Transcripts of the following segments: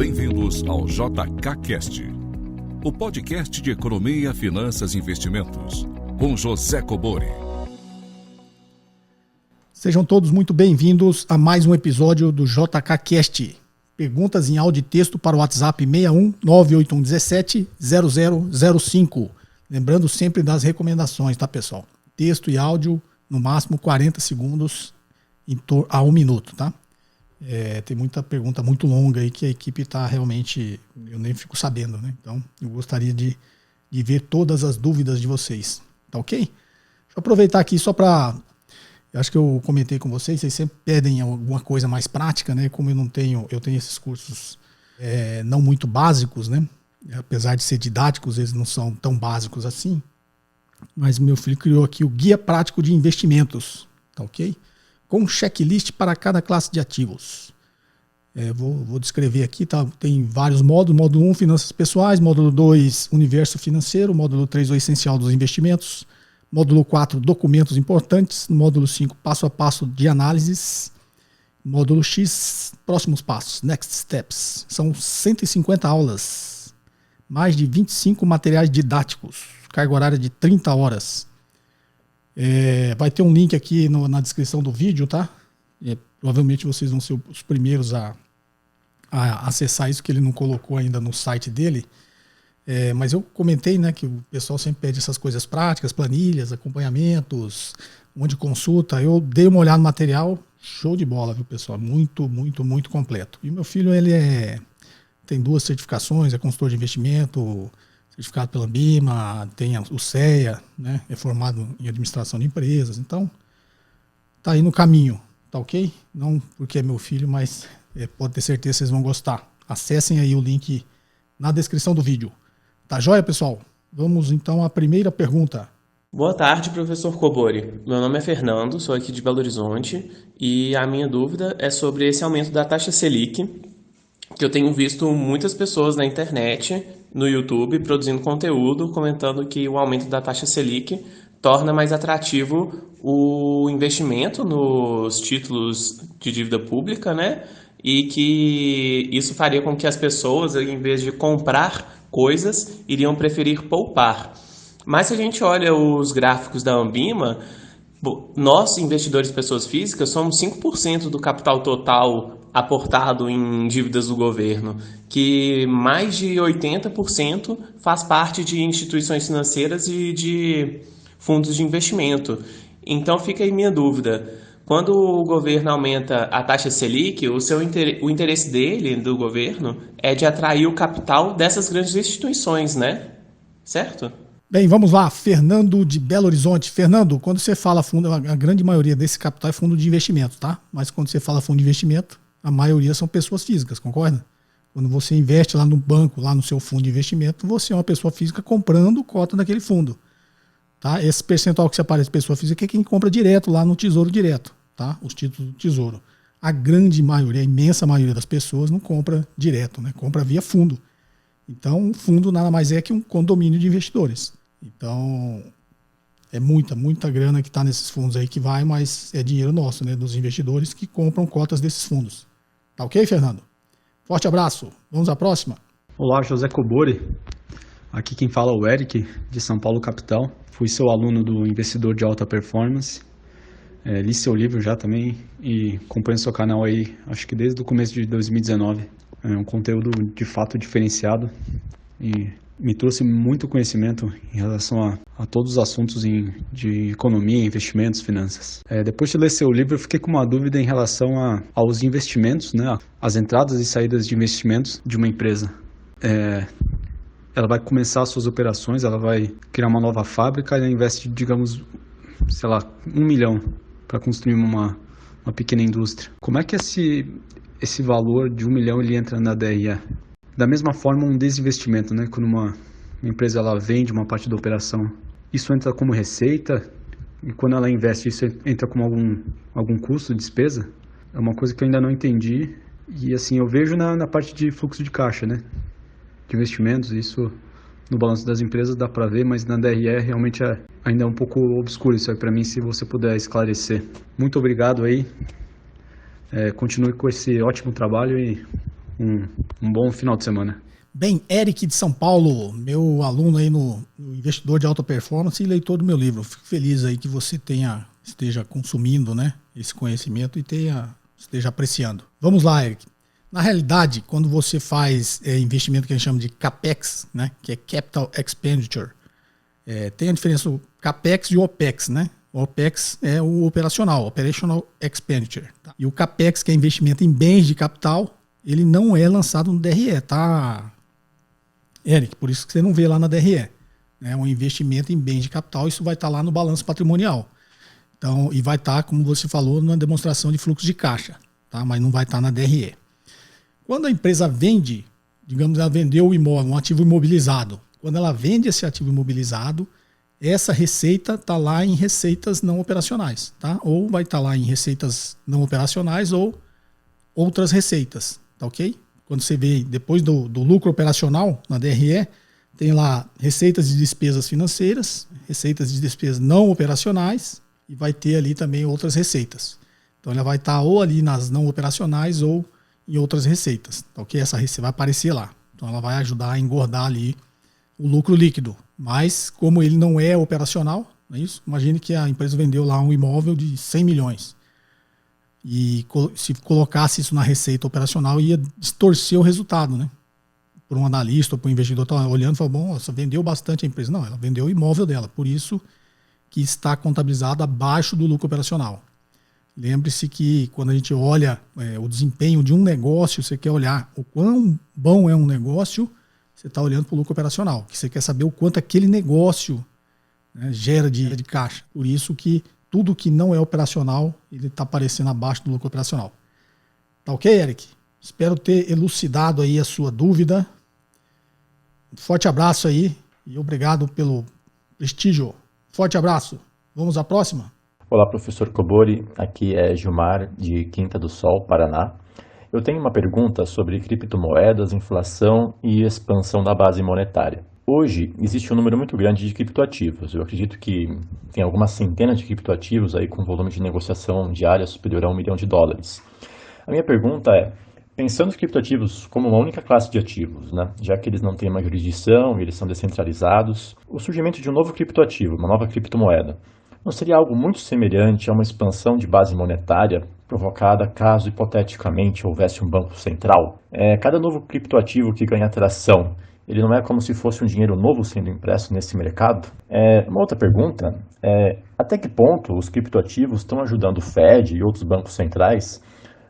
Bem-vindos ao JKCast, o podcast de economia, finanças e investimentos, com José Cobori. Sejam todos muito bem-vindos a mais um episódio do JKCast. Perguntas em áudio e texto para o WhatsApp 61 98117 0005. Lembrando sempre das recomendações, tá, pessoal? Texto e áudio, no máximo 40 segundos a 1 minuto, tá? Tem muita pergunta muito longa aí que a equipe está realmente... Eu nem fico sabendo, né? Então, eu gostaria de ver todas as dúvidas de vocês. Tá ok? Deixa eu aproveitar aqui só para... Eu acho que eu comentei com vocês sempre pedem alguma coisa mais prática, né? Como eu tenho esses cursos não muito básicos, né? Apesar de ser didáticos, eles não são tão básicos assim. Mas meu filho criou aqui o Guia Prático de Investimentos, tá ok? Com checklist para cada classe de ativos. Vou descrever aqui, tá? Tem vários módulos. Módulo 1, finanças pessoais. Módulo 2, universo financeiro. Módulo 3, o essencial dos investimentos. Módulo 4, documentos importantes. Módulo 5, passo a passo de análises. Módulo X, próximos passos, next steps. São 150 aulas. Mais de 25 materiais didáticos. Carga horária de 30 horas. Vai ter um link aqui na descrição do vídeo, tá? Provavelmente vocês vão ser os primeiros a acessar isso, que ele não colocou ainda no site dele. Mas eu comentei, né, que o pessoal sempre pede essas coisas práticas, planilhas, acompanhamentos, onde consulta. Eu dei uma olhada no material, show de bola, viu, pessoal? Muito, muito, muito completo. E meu filho, ele tem 2 certificações, é consultor de investimento, certificado pela Ambima, tem o CEA, né? É formado em administração de empresas, então tá aí no caminho, tá ok? Não porque é meu filho, mas pode ter certeza que vocês vão gostar. Acessem aí o link na descrição do vídeo. Tá joia, pessoal? Vamos então à primeira pergunta. Boa tarde, professor Cobori. Meu nome é Fernando, sou aqui de Belo Horizonte e a minha dúvida é sobre esse aumento da taxa Selic, que eu tenho visto muitas pessoas na internet, no YouTube, produzindo conteúdo, comentando que o aumento da taxa Selic torna mais atrativo o investimento nos títulos de dívida pública, né? E que isso faria com que as pessoas, em vez de comprar coisas, iriam preferir poupar. Mas se a gente olha os gráficos da Ambima, nós, investidores pessoas físicas, somos 5% do capital total aportado em dívidas do governo, que mais de 80% faz parte de instituições financeiras e de fundos de investimento. Então fica aí minha dúvida. Quando o governo aumenta a taxa Selic, o interesse do governo, é de atrair o capital dessas grandes instituições, né? Certo? Bem, vamos lá. Fernando de Belo Horizonte. Fernando, quando você fala fundo, a grande maioria desse capital é fundo de investimento, tá? Mas quando você fala fundo de investimento, a maioria são pessoas físicas, concorda? Quando você investe lá no banco, lá no seu fundo de investimento, você é uma pessoa física comprando cota daquele fundo. Tá? Esse percentual que se aparece pessoa física é quem compra direto lá no Tesouro Direto, tá? Os títulos do Tesouro. A grande maioria, a imensa maioria das pessoas não compra direto, né? Compra via fundo. Então, o fundo nada mais é que um condomínio de investidores. Então, é muita, muita grana que está nesses fundos aí que vai, mas é dinheiro nosso, né? Dos investidores que compram cotas desses fundos. Tá ok, Fernando? Forte abraço. Vamos à próxima. Olá, José Cobori. Aqui quem fala é o Eric, de São Paulo, capital. Fui seu aluno do Investidor de Alta Performance. Li seu livro já também e acompanho seu canal aí, acho que desde o começo de 2019. É um conteúdo de fato diferenciado e me trouxe muito conhecimento em relação a todos os assuntos de economia, investimentos, finanças. Depois de ler seu livro, eu fiquei com uma dúvida em relação aos investimentos, né? As entradas e saídas de investimentos de uma empresa. Ela vai começar as suas operações, ela vai criar uma nova fábrica e ela investe, digamos, sei lá, 1 milhão para construir uma pequena indústria. Como é que esse valor de 1 milhão ele entra na DRE? Da mesma forma, um desinvestimento, né? Quando uma empresa ela vende uma parte da operação, isso entra como receita, e quando ela investe, isso entra como algum custo, despesa? É uma coisa que eu ainda não entendi, e assim, eu vejo na parte de fluxo de caixa, né? De investimentos, isso no balanço das empresas dá para ver, mas na DRE realmente ainda é um pouco obscuro isso aí para mim, se você puder esclarecer. Muito obrigado aí, continue com esse ótimo trabalho e um bom final de semana. Bem, Eric de São Paulo, meu aluno aí no Investidor de Alta Performance e leitor do meu livro. Fico feliz aí que você esteja consumindo, né, esse conhecimento e esteja apreciando. Vamos lá, Eric. Na realidade, quando você faz investimento que a gente chama de CAPEX, né, que é Capital Expenditure, tem a diferença do CAPEX e o OPEX, né? O OPEX é o operacional, Operational Expenditure. Tá? E o CAPEX, que é investimento em bens de capital, ele não é lançado no DRE, tá, Eric? Por isso que você não vê lá na DRE. É um investimento em bens de capital, isso vai estar lá no balanço patrimonial. Então, e vai estar, como você falou, na demonstração de fluxo de caixa, tá? Mas não vai estar na DRE. Quando a empresa vende, digamos, ela vendeu o imóvel, um ativo imobilizado. Quando ela vende esse ativo imobilizado, essa receita está lá em receitas não operacionais, tá? Ou vai estar lá em receitas não operacionais ou outras receitas, tá ok? Quando você vê depois do lucro operacional na DRE, tem lá receitas de despesas financeiras, receitas de despesas não operacionais e vai ter ali também outras receitas. Então ela vai estar ou ali nas não operacionais ou em outras receitas, tá ok? Essa receita vai aparecer lá. Então ela vai ajudar a engordar ali o lucro líquido. Mas como ele não é operacional, não é isso? Imagine que a empresa vendeu lá um imóvel de 100 milhões. E se colocasse isso na receita operacional, ia distorcer o resultado, né? Por um analista ou por um investidor tá olhando e falando, bom, você vendeu bastante a empresa. Não, ela vendeu o imóvel dela, por isso que está contabilizado abaixo do lucro operacional. Lembre-se que quando a gente olha o desempenho de um negócio, você quer olhar o quão bom é um negócio, você está olhando para o lucro operacional, que você quer saber o quanto aquele negócio, né, gera de caixa. Por isso que tudo que não é operacional, ele está aparecendo abaixo do lucro operacional. Tá ok, Eric? Espero ter elucidado aí a sua dúvida. Um forte abraço aí e obrigado pelo prestígio. Forte abraço. Vamos à próxima? Olá, professor Kobori. Aqui é Gilmar, de Quinta do Sol, Paraná. Eu tenho uma pergunta sobre criptomoedas, inflação e expansão da base monetária. Hoje, existe um número muito grande de criptoativos. Eu acredito que tem algumas centenas de criptoativos aí com volume de negociação diária superior a $1 milhão. A minha pergunta é, pensando os criptoativos como uma única classe de ativos, né, já que eles não têm uma jurisdição e eles são descentralizados, o surgimento de um novo criptoativo, uma nova criptomoeda, não seria algo muito semelhante a uma expansão de base monetária provocada caso, hipoteticamente, houvesse um banco central? Cada novo criptoativo que ganha atração, ele não é como se fosse um dinheiro novo sendo impresso nesse mercado? Uma outra pergunta é, até que ponto os criptoativos estão ajudando o Fed e outros bancos centrais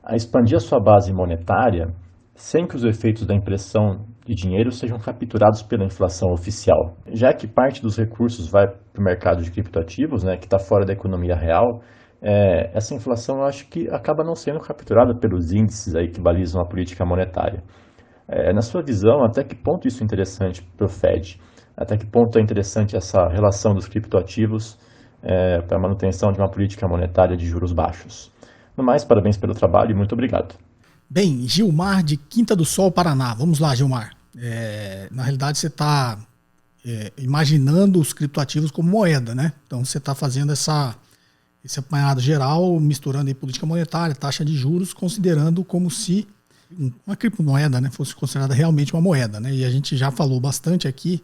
a expandir a sua base monetária sem que os efeitos da impressão de dinheiro sejam capturados pela inflação oficial? Já que parte dos recursos vai para o mercado de criptoativos, né, que está fora da economia real, essa inflação eu acho que acaba não sendo capturada pelos índices aí que balizam a política monetária. Na sua visão, até que ponto isso é interessante para o Fed? Até que ponto é interessante essa relação dos criptoativos para a manutenção de uma política monetária de juros baixos? No mais, parabéns pelo trabalho e muito obrigado. Bem, Gilmar de Quinta do Sol, Paraná. Vamos lá, Gilmar. Na realidade, você está imaginando os criptoativos como moeda, né? Então, você está fazendo esse apanhado geral, misturando aí política monetária, taxa de juros, considerando como se uma criptomoeda, né, fosse considerada realmente uma moeda, né? E a gente já falou bastante aqui,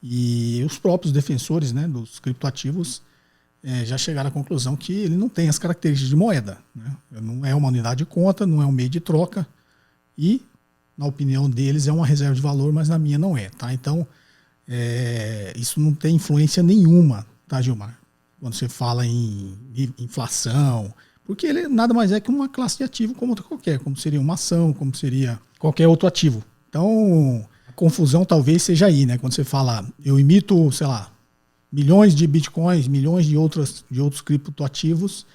e os próprios defensores, né, dos criptoativos já chegaram à conclusão que ele não tem as características de moeda, né? Não é uma unidade de conta, não é um meio de troca e, na opinião deles, é uma reserva de valor, mas na minha não é, tá? Então, isso não tem influência nenhuma, tá, Gilmar? Quando você fala em inflação, porque ele nada mais é que uma classe de ativo como outra qualquer, como seria uma ação, como seria qualquer outro ativo. Então, a confusão talvez seja aí, né? Quando você fala, eu emito, sei lá, milhões de bitcoins, milhões de outros criptoativos,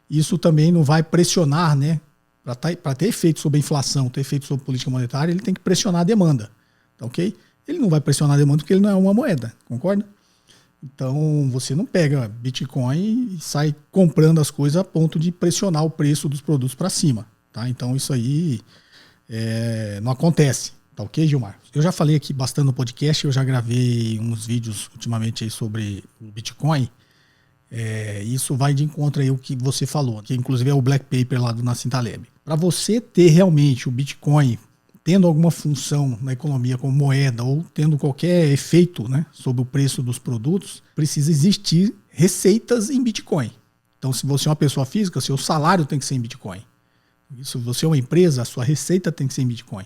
isso também não vai pressionar, né? Para ter efeito sobre a inflação, ter efeito sobre a política monetária, ele tem que pressionar a demanda, tá ok? Ele não vai pressionar a demanda porque ele não é uma moeda, concorda? Então, você não pega Bitcoin e sai comprando as coisas a ponto de pressionar o preço dos produtos para cima, tá? Então, isso aí não acontece, tá ok, Gilmar? Eu já falei aqui bastante no podcast, eu já gravei uns vídeos ultimamente aí sobre o Bitcoin. Isso vai de encontro aí o que você falou, que inclusive é o Black Paper lá do Nassim Taleb. Para você ter realmente o Bitcoin tendo alguma função na economia como moeda ou tendo qualquer efeito, né, sobre o preço dos produtos, precisa existir receitas em Bitcoin. Então, se você é uma pessoa física, seu salário tem que ser em Bitcoin. Se você é uma empresa, a sua receita tem que ser em Bitcoin.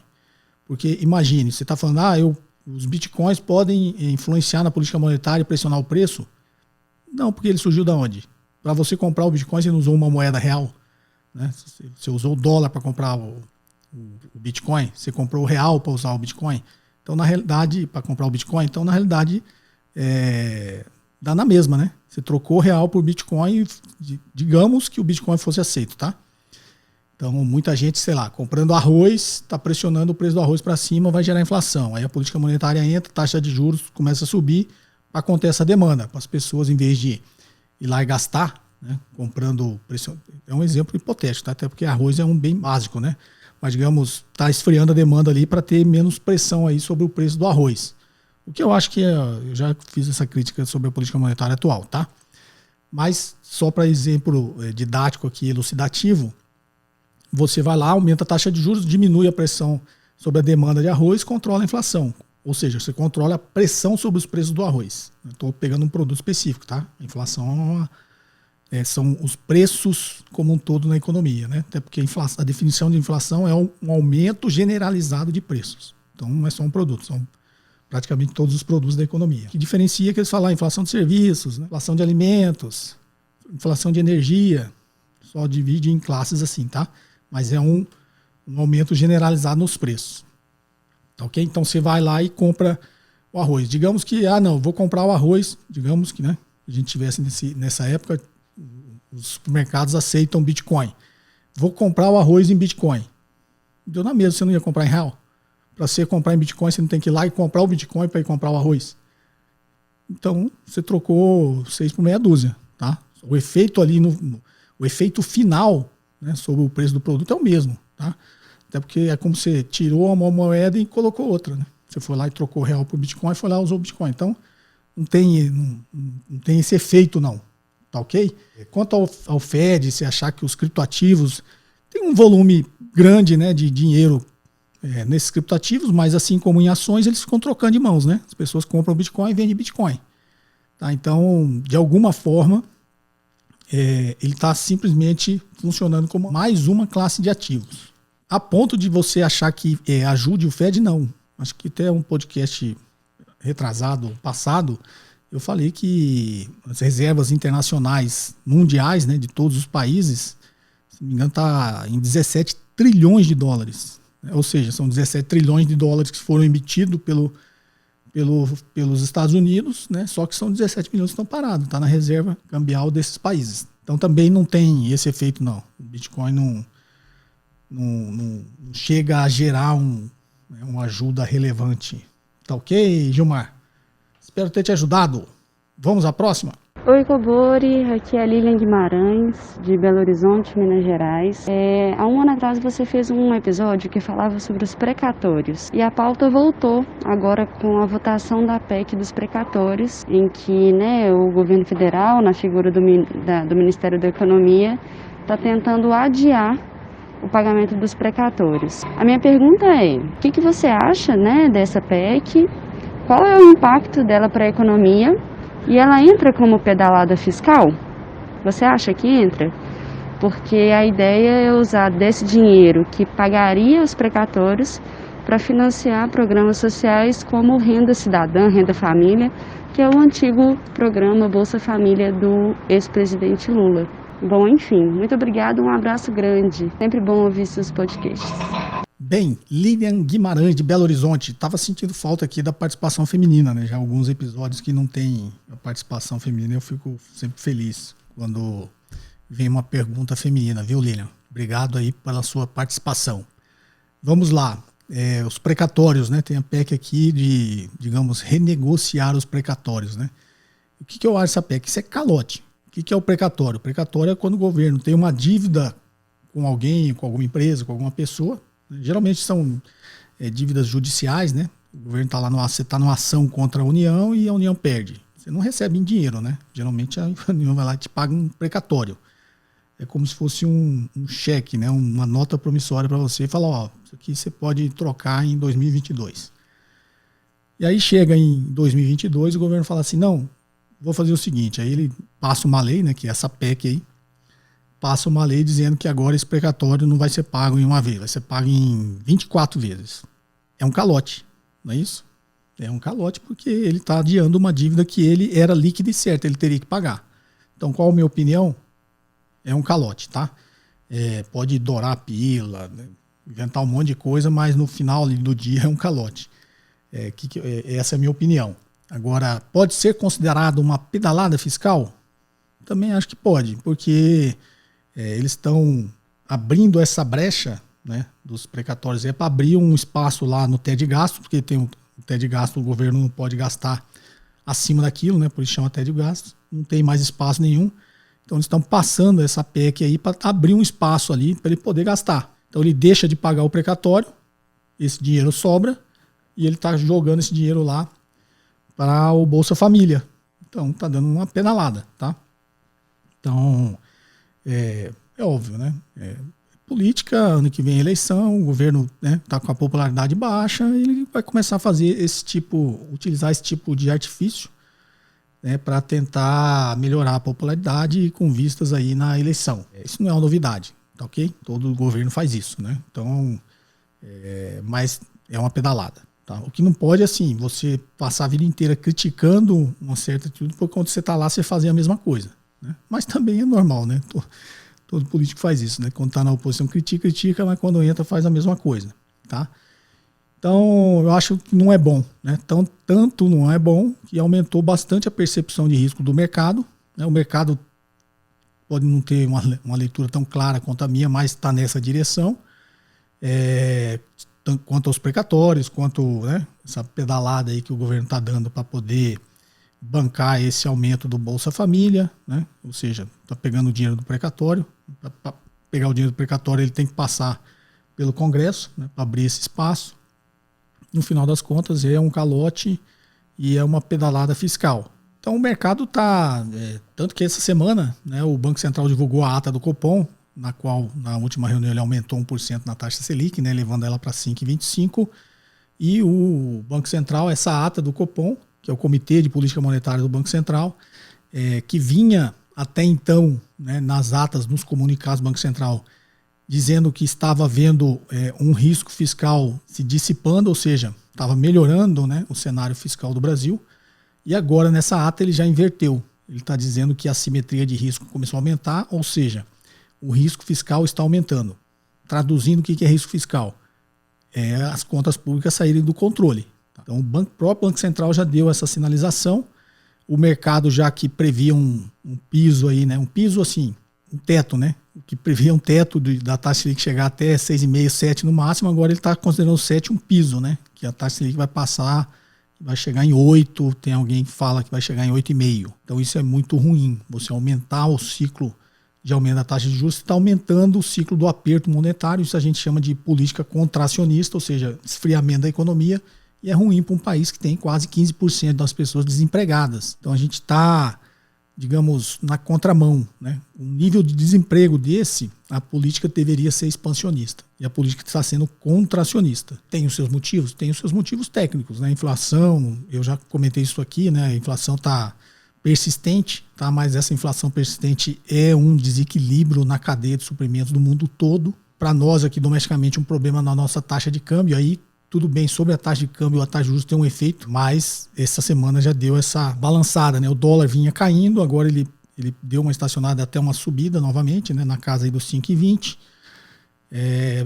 Porque imagine, você está falando, os Bitcoins podem influenciar na política monetária e pressionar o preço? Não, porque ele surgiu da onde? Para você comprar o Bitcoin, você não usou uma moeda real, né? Você usou o dólar para comprar o Bitcoin, você comprou o real para usar o Bitcoin. Então, na realidade, para comprar o Bitcoin, dá na mesma, né? Você trocou o real por Bitcoin e digamos que o Bitcoin fosse aceito, tá? Então, muita gente, comprando arroz, está pressionando o preço do arroz para cima, vai gerar inflação. Aí a política monetária entra, taxa de juros começa a subir para conter essa demanda. Para as pessoas, em vez de ir lá e gastar, né, comprando... É um exemplo hipotético, tá? Até porque arroz é um bem básico, né? Mas, digamos, está esfriando a demanda ali para ter menos pressão aí sobre o preço do arroz. O que eu acho que eu já fiz essa crítica sobre a política monetária atual, tá? Mas, só para exemplo didático aqui, elucidativo, você vai lá, aumenta a taxa de juros, diminui a pressão sobre a demanda de arroz, controla a inflação. Ou seja, você controla a pressão sobre os preços do arroz. Estou pegando um produto específico, tá? A inflação são os preços como um todo na economia, né? Até porque a definição de inflação é um aumento generalizado de preços. Então não é só um produto, são praticamente todos os produtos da economia. O que diferencia é que eles falam inflação de serviços, né? Inflação de alimentos, inflação de energia, só divide em classes assim, tá? Mas é um aumento generalizado nos preços. Ok? Então você vai lá e compra o arroz. Digamos que, vou comprar o arroz, digamos que, né, a gente tivesse nessa época, os supermercados aceitam Bitcoin. Vou comprar o arroz em Bitcoin. Deu na mesma, você não ia comprar em real? Para você comprar em Bitcoin, você não tem que ir lá e comprar o Bitcoin para ir comprar o arroz. Então, você trocou 6 por meia dúzia, tá? O efeito ali, o efeito final, né, sobre o preço do produto é o mesmo, tá? Até porque é como você tirou uma moeda e colocou outra, né? Você foi lá e trocou o real por Bitcoin e foi lá e usou o Bitcoin. Então, não tem esse efeito, não. Tá ok? Quanto ao Fed, se achar que os criptoativos tem um volume grande, né, de dinheiro nesses criptoativos, mas assim como em ações, eles ficam trocando de mãos, né? As pessoas compram Bitcoin e vendem Bitcoin. Tá? Então, de alguma forma, ele está simplesmente funcionando como mais uma classe de ativos. A ponto de você achar que ajude o Fed, não. Acho que até um podcast retrasado, passado, eu falei que as reservas internacionais mundiais, né, de todos os países, se não me engano, está em 17 trilhões de dólares. Ou seja, são 17 trilhões de dólares que foram emitidos pelos Estados Unidos, né? Só que são 17 milhões que estão parados, está na reserva cambial desses países. Então também não tem esse efeito, não. O Bitcoin não chega a gerar uma ajuda relevante. Tá ok, Gilmar? Espero ter te ajudado. Vamos à próxima? Oi, Cobori, aqui é a Lilian Guimarães, de Belo Horizonte, Minas Gerais. Há um ano atrás você fez um episódio que falava sobre os precatórios. E a pauta voltou agora com a votação da PEC dos precatórios, em que, né, o governo federal, na figura do Ministério da Economia, está tentando adiar o pagamento dos precatórios. A minha pergunta é, o que você acha, né, dessa PEC? Qual é o impacto dela para a economia? E ela entra como pedalada fiscal? Você acha que entra? Porque a ideia é usar desse dinheiro que pagaria os precatórios para financiar programas sociais como Renda Cidadã, Renda Família, que é o antigo programa Bolsa Família do ex-presidente Lula. Bom, enfim, muito obrigada, um abraço grande. Sempre bom ouvir seus podcasts. Bem, Lilian Guimarães, de Belo Horizonte. Estava sentindo falta aqui da participação feminina, né? Já alguns episódios que não tem a participação feminina, eu fico sempre feliz quando vem uma pergunta feminina, viu, Lilian? Obrigado aí pela sua participação. Vamos lá. Os precatórios, né? Tem a PEC aqui de, digamos, renegociar os precatórios, né? O que eu acho dessa PEC? Isso é calote. O que é o precatório? O precatório é quando o governo tem uma dívida com alguém, com alguma empresa, com alguma pessoa. Geralmente são dívidas judiciais, né? O governo está lá, você está numa ação contra a União e a União perde. Você não recebe em dinheiro, né? Geralmente a União vai lá e te paga um precatório. é como se fosse um cheque, né? Uma nota promissória para você e falar, ó, isso aqui você pode trocar em 2022. E aí chega em 2022 o governo fala assim, não, vou fazer o seguinte, aí ele passa uma lei, né, que é essa PEC aí, passa uma lei dizendo que agora esse precatório não vai ser pago em uma vez, vai ser pago em 24 vezes. É um calote, não é isso? É um calote porque ele está adiando uma dívida que ele era líquida e certa, ele teria que pagar. Então, qual a minha opinião? É um calote, tá? Pode dourar a pila, né? Inventar um monte de coisa, mas no final do dia é um calote. Essa é a minha opinião. Agora, pode ser considerado uma pedalada fiscal? Também acho que pode, porque eles estão abrindo essa brecha, né, dos precatórios para abrir um espaço lá no teto de gasto, porque tem o teto de gasto, o governo não pode gastar acima daquilo, né, por isso chama teto de gasto, não tem mais espaço nenhum. Então eles estão passando essa PEC aí para abrir um espaço ali para ele poder gastar. Então ele deixa de pagar o precatório, esse dinheiro sobra, e ele está jogando esse dinheiro lá para o Bolsa Família. Então está dando uma pedalada, tá? Então é óbvio, né? Política, ano que vem é eleição, o governo está com a popularidade baixa, ele vai começar a fazer utilizar esse tipo de artifício, né, para tentar melhorar a popularidade com vistas aí na eleição. Isso não é uma novidade, tá ok? Todo governo faz isso, né? Então, mas é uma pedalada, tá? O que não pode é assim, você passar a vida inteira criticando uma certa atitude, porque quando você está lá, você fazer a mesma coisa, né? Mas também é normal, né? Todo político faz isso, né? Quando está na oposição critica, mas quando entra faz a mesma coisa, tá? Então, eu acho que não é bom, né? Tanto não é bom que aumentou bastante a percepção de risco do mercado, né? O mercado pode não ter uma leitura tão clara quanto a minha, mas está nessa direção, quanto aos precatórios, quanto, né, essa pedalada aí que o governo está dando para poder bancar esse aumento do Bolsa Família, né? Ou seja, está pegando o dinheiro do precatório. Para pegar o dinheiro do precatório, ele tem que passar pelo Congresso, né, para abrir esse espaço. No final das contas, é um calote e é uma pedalada fiscal. Então o mercado está... tanto que essa semana, né, o Banco Central divulgou a ata do Copom, na qual na última reunião ele aumentou 1% na taxa Selic, né, levando ela para 5,25%. E o Banco Central, essa ata do Copom, que é o Comitê de Política Monetária do Banco Central, que vinha até então, né, nas atas, nos comunicados do Banco Central, dizendo que estava havendo um risco fiscal se dissipando, ou seja, estava melhorando, né, o cenário fiscal do Brasil. E agora, nessa ata, ele já inverteu. Ele está dizendo que a simetria de risco começou a aumentar, ou seja, o risco fiscal está aumentando. Traduzindo, o que é risco fiscal? As contas públicas saírem do controle. Então, o próprio Banco Central já deu essa sinalização. O mercado já que previa um piso aí, né, um piso assim, um teto, né, que previa um teto da taxa Selic chegar até 6,5%, 7% no máximo, agora ele está considerando 7% um piso, né, que a taxa Selic vai chegar em 8%, tem alguém que fala que vai chegar em 8,5%. Então isso é muito ruim, você aumentar o ciclo de aumento da taxa de juros, está aumentando o ciclo do aperto monetário, isso a gente chama de política contracionista, ou seja, esfriamento da economia, e é ruim para um país que tem quase 15% das pessoas desempregadas. Então a gente está, digamos, na contramão, né? Um nível de desemprego desse, a política deveria ser expansionista. E a política está sendo contracionista. Tem os seus motivos? Tem os seus motivos técnicos, né? A inflação, eu já comentei isso aqui, né? A inflação está persistente, tá? Mas essa inflação persistente é um desequilíbrio na cadeia de suprimentos do mundo todo. Para nós aqui domesticamente um problema na nossa taxa de câmbio, aí tudo bem, sobre a taxa de câmbio, a taxa de juros tem um efeito, mas essa semana já deu essa balançada, né? O dólar vinha caindo, agora ele deu uma estacionada até uma subida novamente, né? Na casa aí dos 5,20.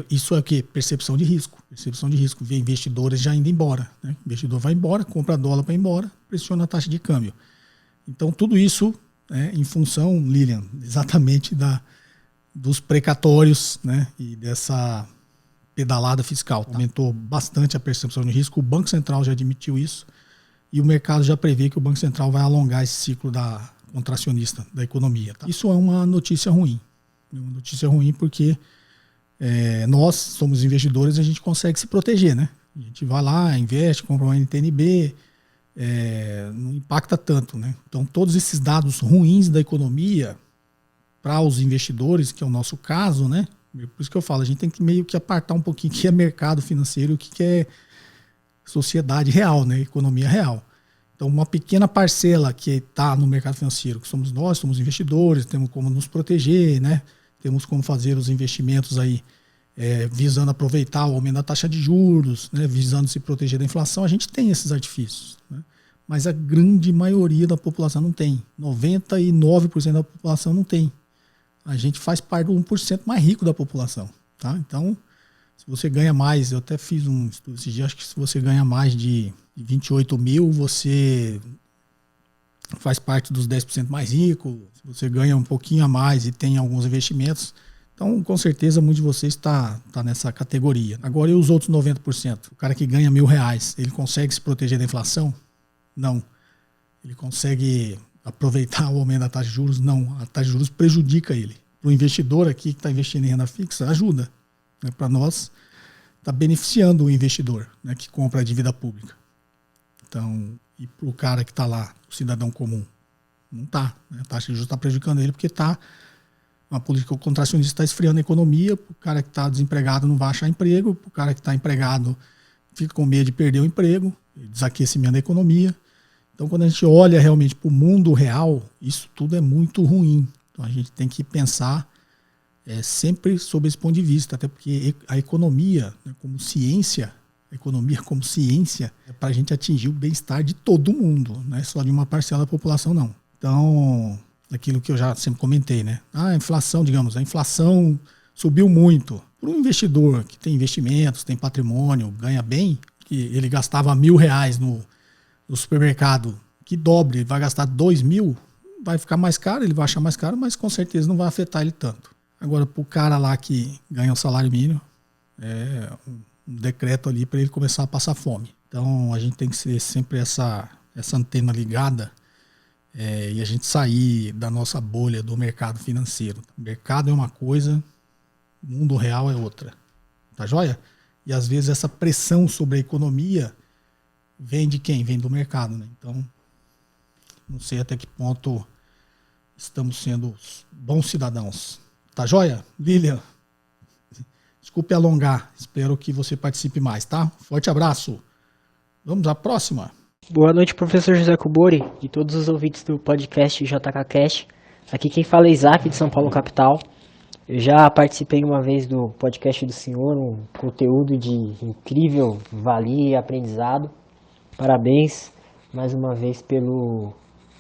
Isso é o quê? Percepção de risco. Percepção de risco. Vê investidores já indo embora, né? O investidor vai embora, compra dólar para ir embora, pressiona a taxa de câmbio. Então tudo isso em função, Lilian, exatamente dos precatórios, né? E dessa pedalada fiscal. Tá? Aumentou bastante a percepção de risco, o Banco Central já admitiu isso e o mercado já prevê que o Banco Central vai alongar esse ciclo contracionista da economia. Tá? Isso é uma notícia ruim. Uma notícia ruim porque nós somos investidores e a gente consegue se proteger, né? A gente vai lá, investe, compra uma NTNB, não impacta tanto, né? Então todos esses dados ruins da economia para os investidores, que é o nosso caso, né? Por isso que eu falo, a gente tem que meio que apartar um pouquinho o que é mercado financeiro e o que é sociedade real, né? Economia real. Então, uma pequena parcela que está no mercado financeiro, que somos nós, somos investidores, temos como nos proteger, né? Temos como fazer os investimentos aí, visando aproveitar o aumento da taxa de juros, né? Visando se proteger da inflação, a gente tem esses artifícios, né? Mas a grande maioria da população não tem. 99% da população não tem. A gente faz parte do 1% mais rico da população, tá? Então, se você ganha mais, eu até fiz um estudo esses dias, acho que se você ganha mais de 28 mil, você faz parte dos 10% mais ricos. Se você ganha um pouquinho a mais e tem alguns investimentos, então, com certeza, muitos de vocês está nessa categoria. Agora, e os outros 90%? O cara que ganha R$1.000, ele consegue se proteger da inflação? Não. Ele consegue aproveitar o aumento da taxa de juros? Não. A taxa de juros prejudica ele. Para o investidor aqui que está investindo em renda fixa, ajuda. Né? Para nós, está beneficiando o investidor, né, que compra a dívida pública. Então, e para o cara que está lá, o cidadão comum, não está. Né? A taxa de juros está prejudicando ele porque uma política contracionista está esfriando a economia. O cara que está desempregado não vai achar emprego. O cara que está empregado fica com medo de perder o emprego, desaquecimento da economia. Então, quando a gente olha realmente para o mundo real, isso tudo é muito ruim. Então, a gente tem que pensar sempre sob esse ponto de vista, até porque a economia, né, como ciência, é para a gente atingir o bem-estar de todo mundo, não é só de uma parcela da população, não. Então, aquilo que eu já sempre comentei, né? A inflação subiu muito. Para um investidor que tem investimentos, tem patrimônio, ganha bem, que ele gastava R$1.000 no supermercado, que dobre, ele vai gastar 2.000, vai ficar mais caro, ele vai achar mais caro, mas com certeza não vai afetar ele tanto. Agora, para o cara lá que ganha um salário mínimo, é um decreto ali para ele começar a passar fome. Então, a gente tem que ser sempre essa antena ligada e a gente sair da nossa bolha do mercado financeiro. O mercado é uma coisa, o mundo real é outra. Tá joia? E às vezes essa pressão sobre a economia vem de quem? Vem do mercado, né? Então, não sei até que ponto estamos sendo bons cidadãos. Tá joia? Lilian, desculpe alongar. Espero que você participe mais, tá? Forte abraço. Vamos à próxima. Boa noite, professor José Cobori e todos os ouvintes do podcast JKCast. Aqui quem fala é Isaac, de São Paulo, capital. Eu já participei uma vez do podcast do senhor, um conteúdo de incrível valia e aprendizado. Parabéns mais uma vez pelo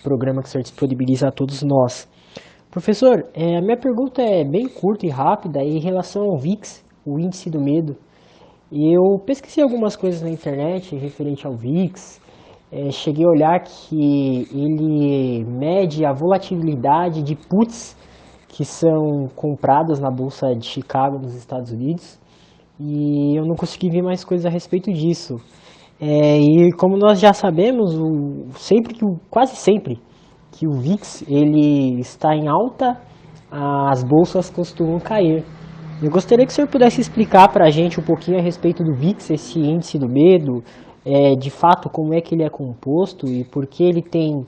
programa que o senhor disponibiliza a todos nós. Professor, a minha pergunta é bem curta e rápida em relação ao VIX, o índice do medo. Eu pesquisei algumas coisas na internet referente ao VIX. Cheguei a olhar que ele mede a volatilidade de puts que são compradas na Bolsa de Chicago, nos Estados Unidos. E eu não consegui ver mais coisas a respeito disso. E como nós já sabemos, quase sempre que o VIX ele está em alta, as bolsas costumam cair. Eu gostaria que o senhor pudesse explicar para a gente um pouquinho a respeito do VIX, esse índice do medo, de fato como é que ele é composto e por que ele tem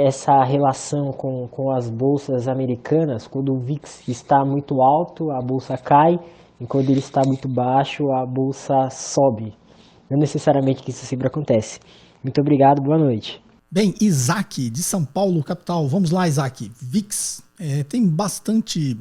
essa relação com as bolsas americanas. Quando o VIX está muito alto, a bolsa cai, e quando ele está muito baixo, a bolsa sobe. Não necessariamente que isso sempre acontece. Muito obrigado, boa noite. Bem, Isaac, de São Paulo, capital. Vamos lá, Isaac. VIX tem bastante...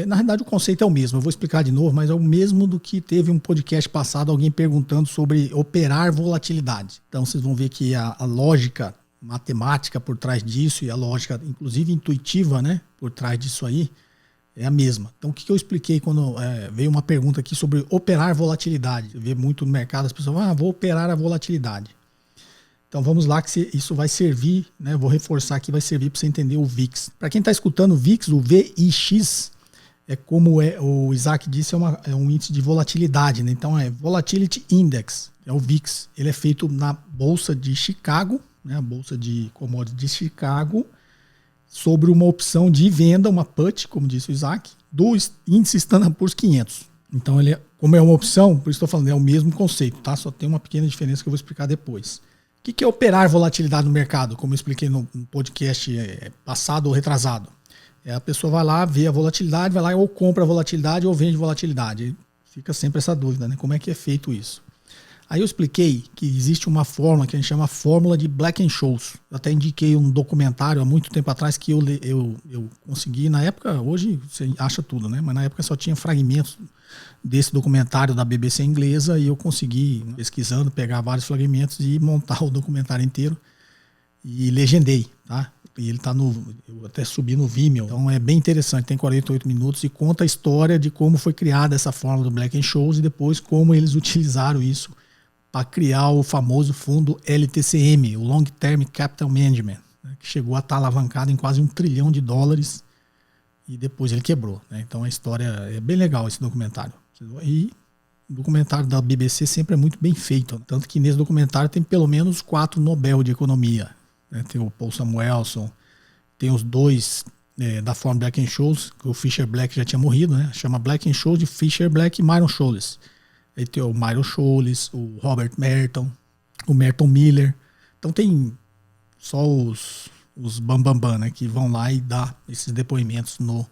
na realidade, o conceito é o mesmo. Eu vou explicar de novo, mas é o mesmo do que teve um podcast passado, alguém perguntando sobre operar volatilidade. Então, vocês vão ver que a lógica matemática por trás disso e a lógica, inclusive intuitiva, né, por trás disso aí, é a mesma. Então, o que eu expliquei quando veio uma pergunta aqui sobre operar volatilidade? Você vê muito no mercado as pessoas vou operar a volatilidade. Então, vamos lá que isso vai servir, né? Vou reforçar aqui, vai servir para você entender o VIX. Para quem está escutando o VIX, o VIX, como o Isaac disse, é um índice de volatilidade, né? Então, é Volatility Index, é o VIX. Ele é feito na Bolsa de Chicago, né? A Bolsa de Commodities de Chicago, sobre uma opção de venda, uma put, como disse o Isaac, do índice Standard Poor's 500. Então, ele como é uma opção, por isso estou falando, é o mesmo conceito, tá? Só tem uma pequena diferença que eu vou explicar depois. O que é operar volatilidade no mercado, como eu expliquei no podcast passado ou retrasado? A pessoa vai lá, vê a volatilidade, vai lá ou compra a volatilidade ou vende volatilidade. Fica sempre essa dúvida, né? Como é que é feito isso? Aí eu expliquei que existe uma fórmula que a gente chama fórmula de Black-Scholes. Eu até indiquei um documentário há muito tempo atrás que eu consegui, na época, hoje você acha tudo, né? Mas na época só tinha fragmentos desse documentário da BBC inglesa e eu consegui, pesquisando, pegar vários fragmentos e montar o documentário inteiro e legendei, tá? E ele tá eu até subi no Vimeo, então é bem interessante, tem 48 minutos e conta a história de como foi criada essa fórmula do Black-Scholes e depois como eles utilizaram isso para criar o famoso fundo LTCM, o Long Term Capital Management, né, que chegou a estar alavancado em quase $1 trilhão e depois ele quebrou. Né? Então a história é bem legal, esse documentário. E o documentário da BBC sempre é muito bem feito, tanto que nesse documentário tem pelo menos 4 Nobel de Economia. Né? Tem o Paul Samuelson, tem os 2 da fórmula Black-Scholes, que o Fisher Black já tinha morrido, né? Chama Black-Scholes de Fisher Black e Myron Scholes. Aí tem o Myron Scholes, o Robert Merton, o Merton Miller. Então tem só os bambambam, né, que vão lá e dar esses depoimentos no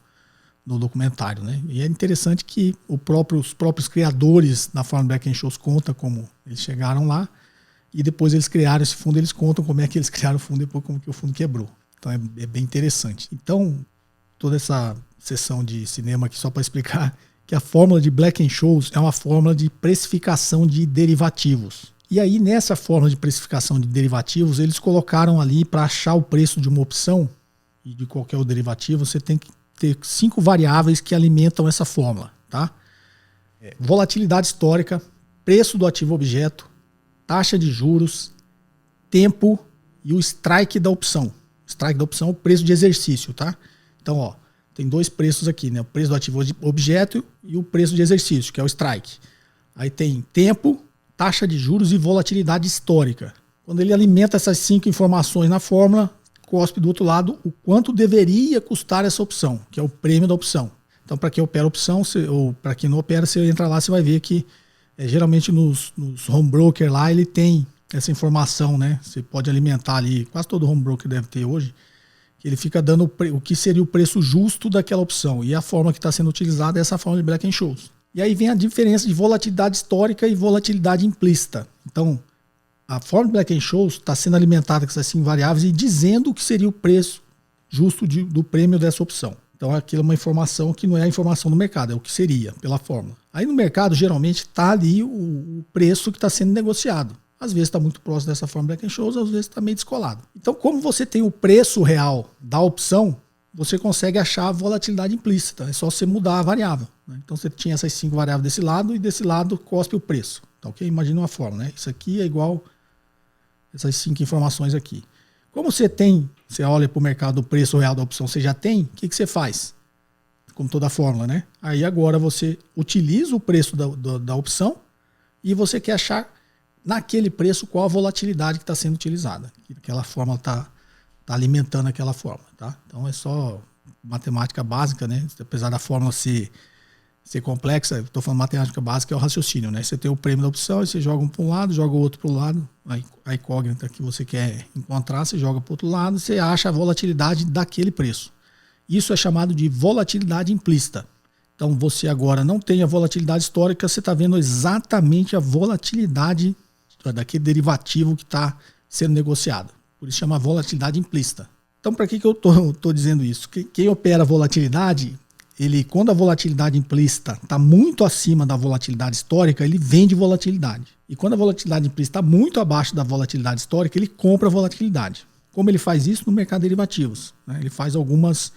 documentário. Né? E é interessante que os próprios criadores da fórmula Black-Scholes contam como eles chegaram lá e depois eles criaram esse fundo, eles contam como é que eles criaram o fundo e depois como que o fundo quebrou. Então é bem interessante. Então, toda essa sessão de cinema aqui só para explicar que a fórmula de Black-Scholes é uma fórmula de precificação de derivativos. E aí, nessa fórmula de precificação de derivativos, eles colocaram ali, para achar o preço de uma opção e de qualquer derivativo, você tem que ter 5 variáveis que alimentam essa fórmula. Tá? Volatilidade histórica, preço do ativo objeto, taxa de juros, tempo e o strike da opção. O strike da opção é o preço de exercício. Tá? Então, tem 2 preços aqui, né? O preço do ativo objeto e o preço de exercício, que é o strike. Aí tem tempo, taxa de juros e volatilidade histórica. Quando ele alimenta essas 5 informações na fórmula, cospe do outro lado o quanto deveria custar essa opção, que é o prêmio da opção. Então, para quem opera a opção, ou para quem não opera, você entra lá, você vai ver que geralmente nos home broker lá, ele tem essa informação, né? Você pode alimentar ali, quase todo home broker deve ter hoje, que ele fica dando o que seria o preço justo daquela opção. E a forma que está sendo utilizada é essa forma de Black-Scholes. E aí vem a diferença de volatilidade histórica e volatilidade implícita. Então, a forma de Black-Scholes está sendo alimentada com essas 5 variáveis e dizendo o que seria o preço justo do prêmio dessa opção. Então, aquilo é uma informação que não é a informação do mercado, é o que seria pela fórmula. Aí no mercado, geralmente, está ali o preço que está sendo negociado. Às vezes está muito próximo dessa forma Black-Scholes, às vezes está meio descolado. Então, como você tem o preço real da opção, você consegue achar a volatilidade implícita. É só você mudar a variável. Né? Então, você tinha essas 5 variáveis desse lado e desse lado cospe o preço. Tá, ok? Imagina uma fórmula. Né? Isso aqui é igual essas 5 informações aqui. Como você olha para o mercado o preço real da opção, você já tem, o que você faz? Como toda fórmula, né? Aí agora você utiliza o preço da opção e você quer achar naquele preço qual a volatilidade que está sendo utilizada. Aquela fórmula está alimentando aquela fórmula. Tá? Então é só matemática básica, né? Apesar da fórmula ser complexa, estou falando matemática básica, é o raciocínio. Né? Você tem o prêmio da opção, e você joga um para um lado, joga o outro para o lado, a incógnita que você quer encontrar, você joga para o outro lado, você acha a volatilidade daquele preço. Isso é chamado de volatilidade implícita. Então você agora não tem a volatilidade histórica, você está vendo exatamente a volatilidade daquele derivativo que está sendo negociado. Por isso chama volatilidade implícita. Então, para que eu estou dizendo isso? Quem opera volatilidade, quando a volatilidade implícita está muito acima da volatilidade histórica, ele vende volatilidade. E quando a volatilidade implícita está muito abaixo da volatilidade histórica, ele compra volatilidade. Como ele faz isso no mercado de derivativos? Né? Ele faz algumas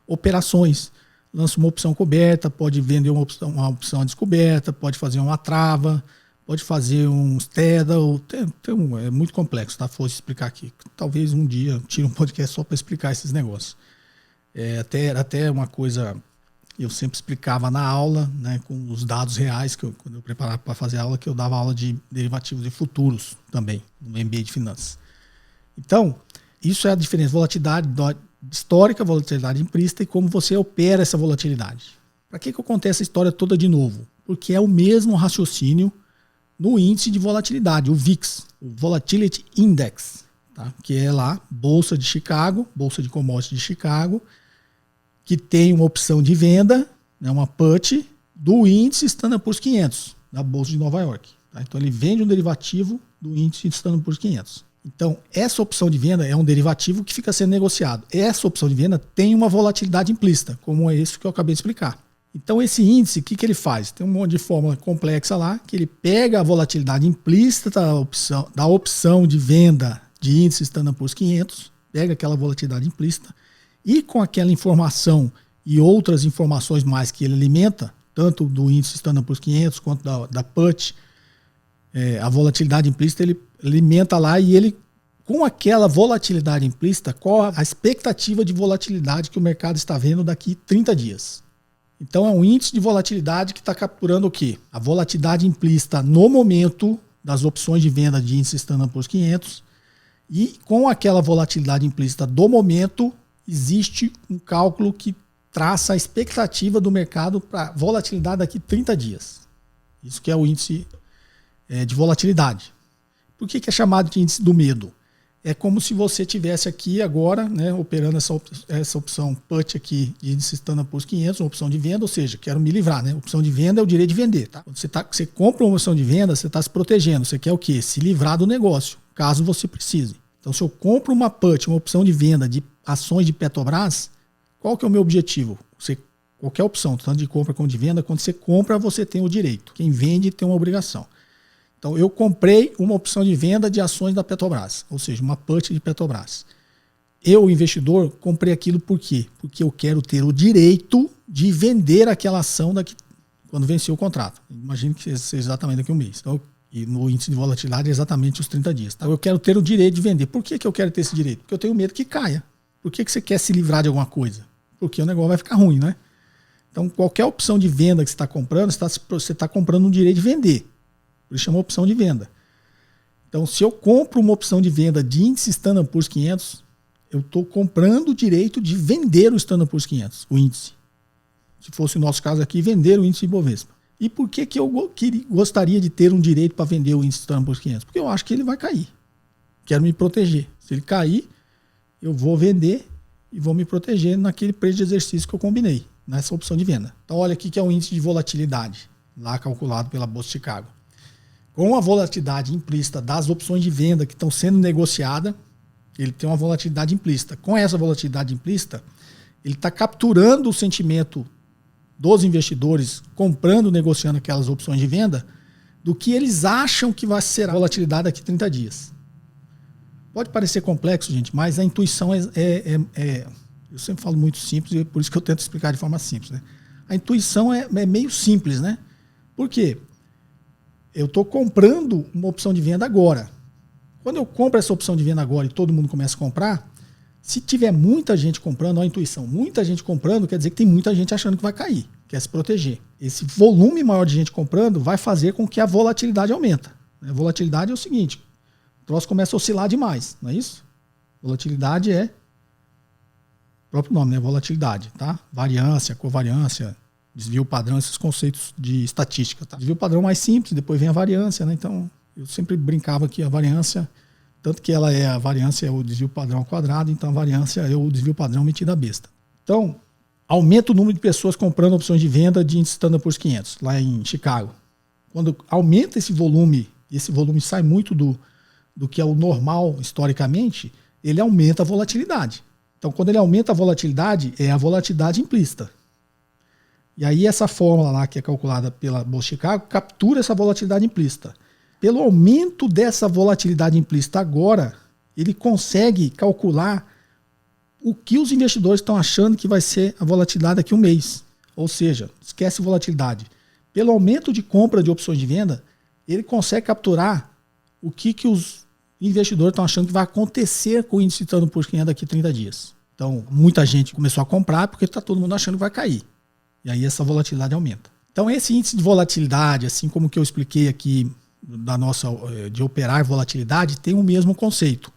operações. Lança uma opção coberta, pode vender uma opção descoberta, pode fazer uma trava, pode fazer um STEDA, é muito complexo, tá? Fosse explicar aqui. Talvez um dia tire um podcast só para explicar esses negócios. Até uma coisa eu sempre explicava na aula, né, com os dados reais, quando eu preparava para fazer aula, que eu dava aula de derivativos de futuros também, no MBA de Finanças. Então, isso é a diferença, volatilidade histórica, volatilidade implícita e como você opera essa volatilidade. Para que eu contei essa história toda de novo? Porque é o mesmo raciocínio no índice de volatilidade, o VIX, o Volatility Index, tá? Que é lá, Bolsa de Chicago, Bolsa de Commodities de Chicago, que tem uma opção de venda, né, uma put, do índice Standard & Poor's 500, da Bolsa de Nova York. Tá? Então ele vende um derivativo do índice Standard & Poor's 500. Então essa opção de venda é um derivativo que fica sendo negociado. Essa opção de venda tem uma volatilidade implícita, como é isso que eu acabei de explicar. Então esse índice, o que ele faz? Tem um monte de fórmula complexa lá, que ele pega a volatilidade implícita da opção de venda de índice Standard & Poor's 500, pega aquela volatilidade implícita, e com aquela informação e outras informações mais que ele alimenta, tanto do índice Standard & Poor's 500 quanto da put, a volatilidade implícita ele alimenta lá, e ele, com aquela volatilidade implícita, qual a expectativa de volatilidade que o mercado está vendo daqui 30 dias. Então é um índice de volatilidade que está capturando o quê? A volatilidade implícita no momento das opções de venda de índice Standard & Poor's 500, e com aquela volatilidade implícita do momento, existe um cálculo que traça a expectativa do mercado para volatilidade daqui 30 dias. Isso que é o índice de volatilidade. Por que é chamado de índice do medo? É como se você tivesse aqui agora, né, operando essa opção put aqui de índice Standard & Poor's 500, uma opção de venda, ou seja, quero me livrar. Né? Opção de venda é o direito de vender. Tá? Quando você compra uma opção de venda, você está se protegendo. Você quer o quê? Se livrar do negócio, caso você precise. Então, se eu compro uma put, uma opção de venda de ações de Petrobras, qual que é o meu objetivo? Qualquer opção, tanto de compra como de venda, quando você compra, você tem o direito. Quem vende tem uma obrigação. Então, eu comprei uma opção de venda de ações da Petrobras, ou seja, uma put de Petrobras. Eu, investidor, comprei aquilo por quê? Porque eu quero ter o direito de vender aquela ação quando vencer o contrato. Imagino que seja exatamente daqui a um mês. Então, e no índice de volatilidade é exatamente os 30 dias. Então, eu quero ter o direito de vender. Por que eu quero ter esse direito? Porque eu tenho medo que caia. Por que você quer se livrar de alguma coisa? Porque o negócio vai ficar ruim, né? Então, qualquer opção de venda que você está comprando, você está comprando um direito de vender. Por isso chama opção de venda. Então, se eu compro uma opção de venda de índice Standard & Poor's 500, eu estou comprando o direito de vender o Standard & Poor's 500, o índice. Se fosse o nosso caso aqui, vender o índice Ibovespa. E por que eu gostaria de ter um direito para vender o índice Standard & Poor's 500? Porque eu acho que ele vai cair. Quero me proteger. Se ele cair, eu vou vender e vou me proteger naquele preço de exercício que eu combinei, nessa opção de venda. Então olha aqui que é o índice de volatilidade, lá calculado pela Bolsa de Chicago. Com a volatilidade implícita das opções de venda que estão sendo negociadas, ele tem uma volatilidade implícita. Com essa volatilidade implícita, ele está capturando o sentimento dos investidores comprando, negociando aquelas opções de venda, do que eles acham que vai ser a volatilidade daqui a 30 dias. Pode parecer complexo, gente, mas a intuição eu sempre falo muito simples, e por isso que eu tento explicar de forma simples. Né? A intuição é meio simples, né? Por quê? Eu estou comprando uma opção de venda agora. Quando eu compro essa opção de venda agora e todo mundo começa a comprar, se tiver muita gente comprando, olha a intuição, muita gente comprando, quer dizer que tem muita gente achando que vai cair, quer se proteger. Esse volume maior de gente comprando vai fazer com que a volatilidade aumenta. A volatilidade é o seguinte, o troço começa a oscilar demais, não é isso? Volatilidade é o próprio nome, né? Volatilidade, tá? Variância, covariância, desvio padrão, esses conceitos de estatística. Tá? Desvio padrão mais simples, depois vem a variância, né? Então, eu sempre brincava que a variância, tanto que a variância é o desvio padrão ao quadrado, então a variância é o desvio padrão metido à besta. Então, aumenta o número de pessoas comprando opções de venda de índice Standard & Poor's 500, lá em Chicago. Quando aumenta esse volume sai muito do que é o normal historicamente, ele aumenta a volatilidade. Então, quando ele aumenta a volatilidade, é a volatilidade implícita. E aí essa fórmula lá, que é calculada pela Bolsa de Chicago, captura essa volatilidade implícita. Pelo aumento dessa volatilidade implícita agora, ele consegue calcular o que os investidores estão achando que vai ser a volatilidade daqui a um mês. Ou seja, esquece volatilidade. Pelo aumento de compra de opções de venda, ele consegue capturar o que os investidores estão achando que vai acontecer com o índice Standard & Poor's 500 daqui a 30 dias. Então, muita gente começou a comprar porque está todo mundo achando que vai cair. E aí essa volatilidade aumenta. Então, esse índice de volatilidade, assim como que eu expliquei aqui de operar volatilidade, tem o mesmo conceito.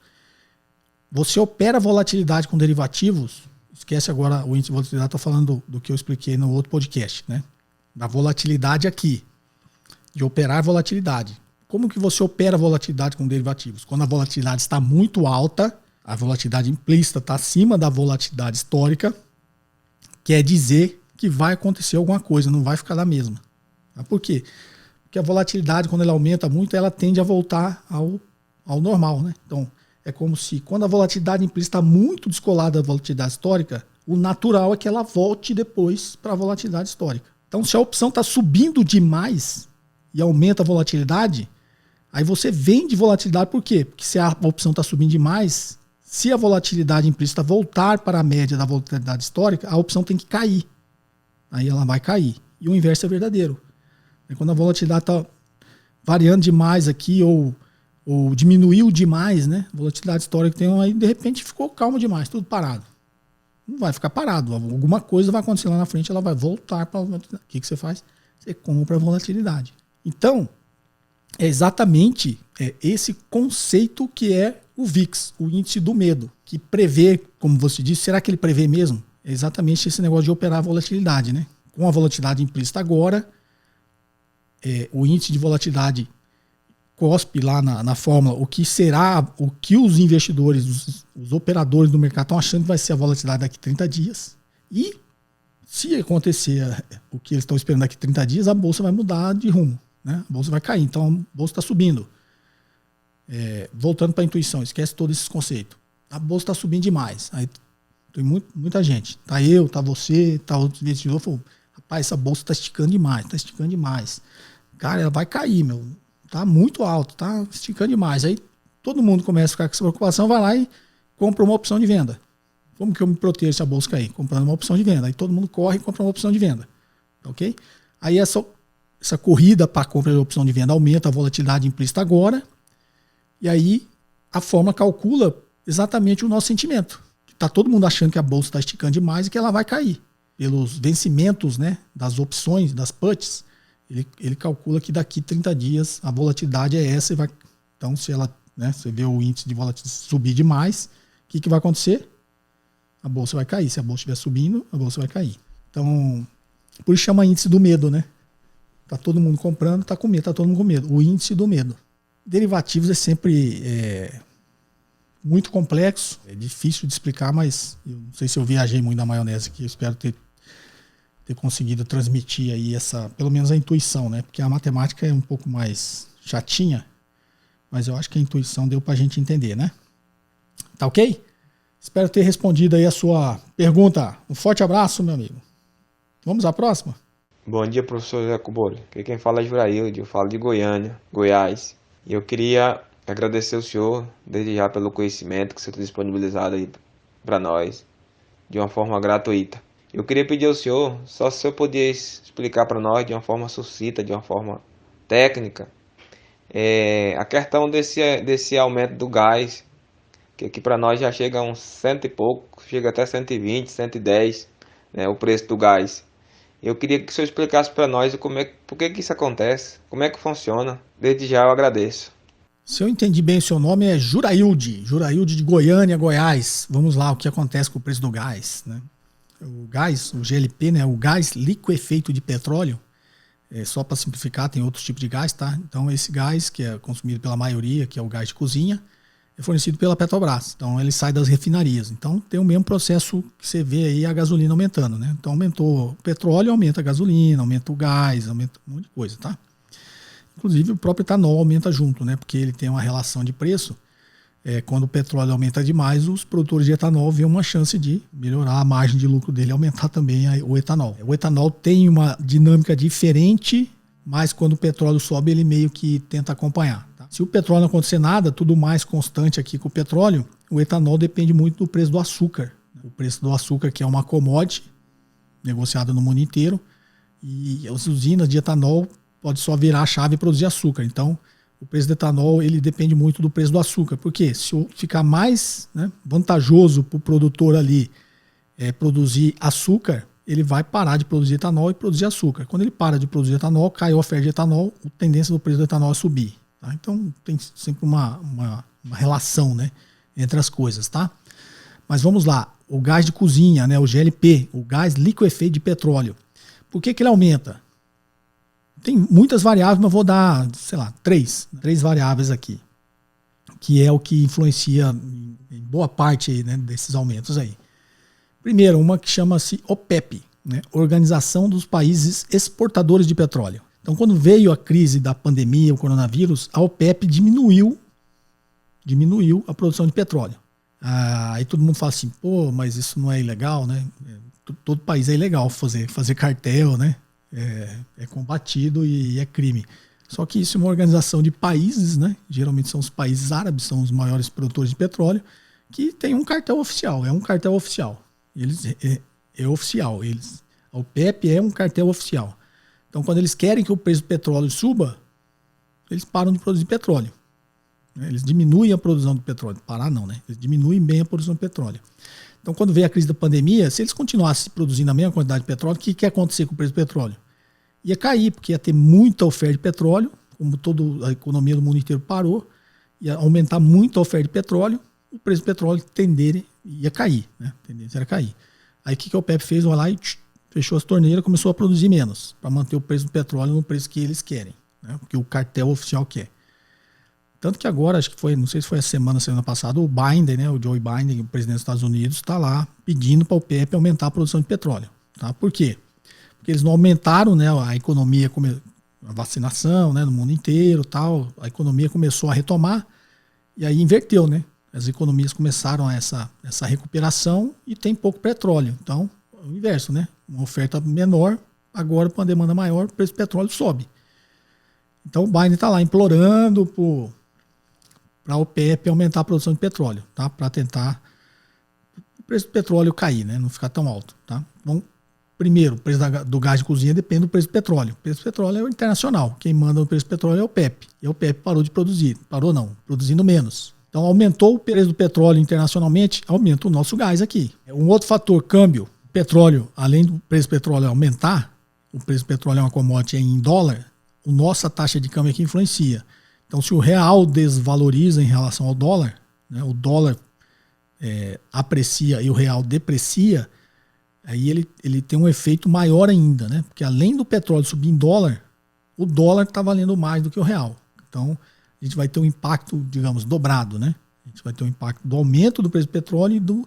Você opera volatilidade com derivativos, esquece agora o índice de volatilidade, estou falando do que eu expliquei no outro podcast, né? Da volatilidade aqui, de operar volatilidade. Como que você opera volatilidade com derivativos? Quando a volatilidade está muito alta, a volatilidade implícita está acima da volatilidade histórica, quer dizer que vai acontecer alguma coisa, não vai ficar na mesma. Por quê? Porque a volatilidade, quando ela aumenta muito, ela tende a voltar ao normal, né? Então, é como se, quando a volatilidade implícita está muito descolada da volatilidade histórica, o natural é que ela volte depois para a volatilidade histórica. Então, se a opção está subindo demais e aumenta a volatilidade, aí você vende volatilidade. Por quê? Porque se a opção está subindo demais, se a volatilidade implícita voltar para a média da volatilidade histórica, a opção tem que cair. Aí ela vai cair. E o inverso é verdadeiro. Quando a volatilidade está variando demais aqui ou diminuiu demais, né? A volatilidade histórica tem aí, de repente ficou calmo demais, tudo parado. Não vai ficar parado. Alguma coisa vai acontecer lá na frente, ela vai voltar para a volatilidade. O que você faz? Você compra a volatilidade. Então, é exatamente esse conceito que é o VIX, o índice do medo, que prevê, como você disse, será que ele prevê mesmo? É exatamente esse negócio de operar a volatilidade, né? Com a volatilidade implícita agora, o índice de volatilidade cospe lá na fórmula o que será, o que os investidores, os operadores do mercado estão achando que vai ser a volatilidade daqui a 30 dias. E se acontecer o que eles estão esperando daqui a 30 dias, a bolsa vai mudar de rumo, né? A bolsa vai cair, então a bolsa está subindo. Voltando para a intuição, esquece todos esses conceitos. A bolsa está subindo demais. Aí tem muita gente. Tá eu, tá você, tá outro investidor. Falou, rapaz, essa bolsa está esticando demais. Cara, ela vai cair, meu. Tá muito alto, tá esticando demais. Aí todo mundo começa a ficar com essa preocupação, vai lá e compra uma opção de venda. Como que eu me protejo se a bolsa cair? Comprando uma opção de venda. Aí todo mundo corre e compra uma opção de venda. Ok? Aí essa corrida para a compra de opção de venda aumenta a volatilidade implícita agora. E aí a fórmula calcula exatamente o nosso sentimento. Está todo mundo achando que a bolsa está esticando demais e que ela vai cair. Pelos vencimentos, né, das opções, das puts, ele calcula que daqui 30 dias a volatilidade é essa. E vai, então, se ela, né, você vê o índice de volatilidade subir demais, o que vai acontecer? A bolsa vai cair. Se a bolsa estiver subindo, a bolsa vai cair. Então, por isso chama índice do medo, né? Tá todo mundo comprando, tá com medo, tá todo mundo com medo. O índice do medo. Derivativos é sempre muito complexo, é difícil de explicar, mas eu não sei se eu viajei muito na maionese aqui, eu espero ter conseguido transmitir aí pelo menos a intuição, né? Porque a matemática é um pouco mais chatinha, mas eu acho que a intuição deu pra gente entender, né? Tá ok? Espero ter respondido aí a sua pergunta. Um forte abraço, meu amigo. Vamos à próxima? Bom dia, professor José Cobori. Aqui quem fala é Jurailde, eu falo de Goiânia, Goiás. E eu queria agradecer ao senhor, desde já, pelo conhecimento que você tem disponibilizado aí para nós, de uma forma gratuita. Eu queria pedir ao senhor, só se o senhor pudesse explicar para nós de uma forma sucinta, de uma forma técnica, a questão desse aumento do gás, que aqui para nós já chega a uns 100 e pouco, chega até 120, 110, né, o preço do gás. Eu queria que o senhor explicasse para nós por que isso acontece, como é que funciona. Desde já eu agradeço. Se eu entendi bem, o seu nome é Jurailde de Goiânia, Goiás. Vamos lá, o que acontece com o preço do gás, né? O gás, o GLP, né? O gás liquefeito de petróleo, só para simplificar, tem outros tipos de gás, tá? Então esse gás, que é consumido pela maioria, que é o gás de cozinha, é fornecido pela Petrobras. Então ele sai das refinarias. Então tem o mesmo processo que você vê aí a gasolina aumentando, né? Então aumentou o petróleo, aumenta a gasolina, aumenta o gás, aumenta um monte de coisa, tá? Inclusive o próprio etanol aumenta junto, né? Porque ele tem uma relação de preço. Quando o petróleo aumenta demais, os produtores de etanol vêem uma chance de melhorar a margem de lucro dele e aumentar também o etanol. O etanol tem uma dinâmica diferente, mas quando o petróleo sobe, ele meio que tenta acompanhar. Tá? Se o petróleo não acontecer nada, tudo mais constante aqui com o petróleo, o etanol depende muito do preço do açúcar. O preço do açúcar, que é uma commodity negociada no mundo inteiro, e as usinas de etanol podem só virar a chave e produzir açúcar. Então, o preço do etanol ele depende muito do preço do açúcar. Porque se ficar mais, né, vantajoso para o produtor ali produzir açúcar, ele vai parar de produzir etanol e produzir açúcar. Quando ele para de produzir etanol, cai a oferta de etanol, a tendência do preço do etanol é subir. Tá? Então tem sempre uma relação, né, entre as coisas. Tá? Mas vamos lá, o gás de cozinha, né, o GLP, o gás liquefeito de petróleo. Por que ele aumenta? Tem muitas variáveis, mas vou dar, sei lá, três variáveis aqui, que é o que influencia em boa parte aí, né, desses aumentos aí. Primeiro, uma que chama-se OPEP, né? Organização dos Países Exportadores de Petróleo. Então, quando veio a crise da pandemia, o coronavírus, a OPEP diminuiu a produção de petróleo. Aí todo mundo fala assim, pô, mas isso não é ilegal, né? Todo país é ilegal fazer cartel, né? É combatido e é crime. Só que isso é uma organização de países, né? Geralmente são os países árabes, são os maiores produtores de petróleo, que tem um cartel oficial, é um cartel oficial. É oficial, a OPEP é um cartel oficial. Então, quando eles querem que o preço do petróleo suba, eles param de produzir petróleo. Eles diminuem a produção do petróleo. Parar não, né? Eles diminuem bem a produção de petróleo. Então, quando veio a crise da pandemia, se eles continuassem produzindo a mesma quantidade de petróleo, o que ia acontecer com o preço do petróleo? Ia cair, porque ia ter muita oferta de petróleo, como toda a economia do mundo inteiro parou, ia aumentar muito a oferta de petróleo, o preço do petróleo ia cair, né? A tendência era cair. Aí o que a OPEP fez? Vai lá e fechou as torneiras, começou a produzir menos, para manter o preço do petróleo no preço que eles querem, né? Que o cartel oficial quer. Tanto que agora, acho que foi, não sei se foi a semana passada, o Biden, né, o Joe Biden, o presidente dos Estados Unidos, está lá pedindo para a OPEP aumentar a produção de petróleo. Tá? Por quê? Porque eles não aumentaram, né, a economia, a vacinação, né, no mundo inteiro, tal, a economia começou a retomar e aí inverteu, né? As economias começaram essa recuperação e tem pouco petróleo. Então, é o inverso, né? Uma oferta menor, agora com uma demanda maior, o preço do petróleo sobe. Então o Biden está lá implorando para a OPEP aumentar a produção de petróleo, tá? Para tentar o preço do petróleo cair, né? Não ficar tão alto, tá? Então, primeiro, o preço do gás de cozinha depende do preço do petróleo. O preço do petróleo é o internacional. Quem manda o preço do petróleo é a OPEP. E a OPEP parou de produzir. Parou não, produzindo menos. Então aumentou o preço do petróleo internacionalmente, aumenta o nosso gás aqui. Um outro fator, câmbio. Petróleo, além do preço do petróleo aumentar, o preço do petróleo é uma commodity em dólar, a nossa taxa de câmbio aqui influencia. Então, se o real desvaloriza em relação ao dólar, né, o dólar aprecia e o real deprecia, aí ele tem um efeito maior ainda, né? Porque além do petróleo subir em dólar, o dólar está valendo mais do que o real. Então, a gente vai ter um impacto, digamos, dobrado, né? A gente vai ter um impacto do aumento do preço do petróleo e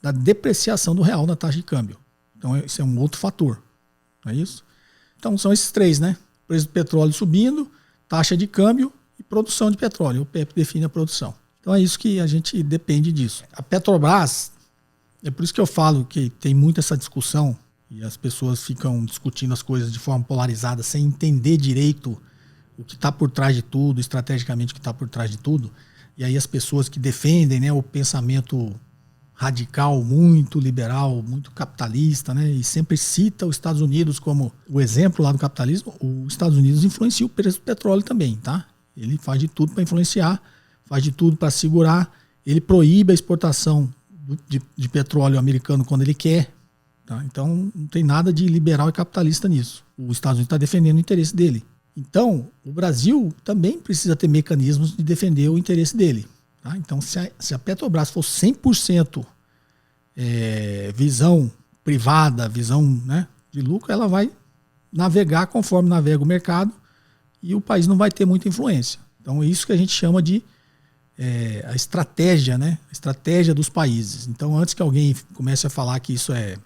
da depreciação do real na taxa de câmbio. Então, esse é um outro fator, não é isso? Então, são esses três, né? Preço do petróleo subindo, taxa de câmbio e produção de petróleo. O OPEP define a produção. Então é isso que a gente depende disso. A Petrobras, é por isso que eu falo que tem muito essa discussão e as pessoas ficam discutindo as coisas de forma polarizada, sem entender direito o que está por trás de tudo, estrategicamente o que está por trás de tudo. E aí as pessoas que defendem, né, o pensamento radical, muito liberal, muito capitalista, né? E sempre cita os Estados Unidos como o exemplo lá do capitalismo. Os Estados Unidos influencia o preço do petróleo também, tá? Ele faz de tudo para influenciar, faz de tudo para segurar. Ele proíbe a exportação de petróleo americano quando ele quer, tá? Então não tem nada de liberal e capitalista nisso. Os Estados Unidos está defendendo o interesse dele. Então o Brasil também precisa ter mecanismos de defender o interesse dele. Tá? Então, se a Petrobras for 100% visão privada, visão, né, de lucro, ela vai navegar conforme navega o mercado e o país não vai ter muita influência. Então, é isso que a gente chama de a estratégia, né, a estratégia dos países. Então, antes que alguém comece a falar que isso é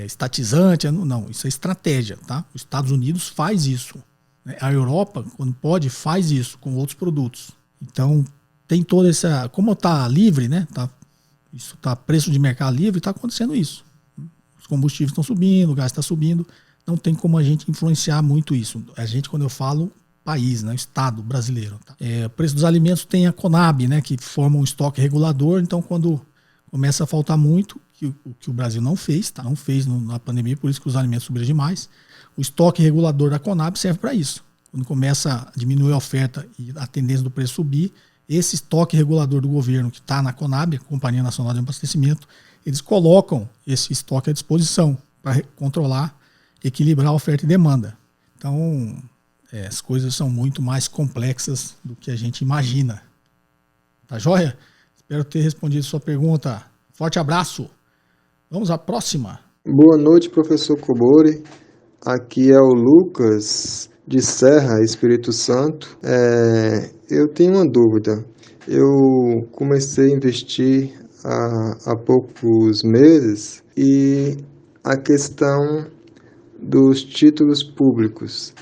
estatizante, não, isso é estratégia. Tá? Os Estados Unidos faz isso. Né? A Europa, quando pode, faz isso com outros produtos. Então, tem toda essa... Como está livre, né? Isso está preço de mercado livre, está acontecendo isso. Os combustíveis estão subindo, o gás está subindo. Não tem como a gente influenciar muito isso. A gente, quando eu falo país, né? O Estado brasileiro. Tá? O preço dos alimentos tem a Conab, né? Que forma um estoque regulador. Então, quando começa a faltar muito, o que o Brasil não fez, tá? Não fez na pandemia, por isso que os alimentos subiram demais. O estoque regulador da Conab serve para isso. Quando começa a diminuir a oferta e a tendência do preço subir, esse estoque regulador do governo que está na Conab, a Companhia Nacional de Abastecimento, eles colocam esse estoque à disposição para controlar, equilibrar a oferta e demanda. Então, as coisas são muito mais complexas do que a gente imagina. Tá joia? Espero ter respondido a sua pergunta. Forte abraço. Vamos à próxima. Boa noite, professor Cobori. Aqui é o Lucas de Serra, Espírito Santo. Eu tenho uma dúvida. Eu comecei a investir há poucos meses, e a questão dos títulos públicos.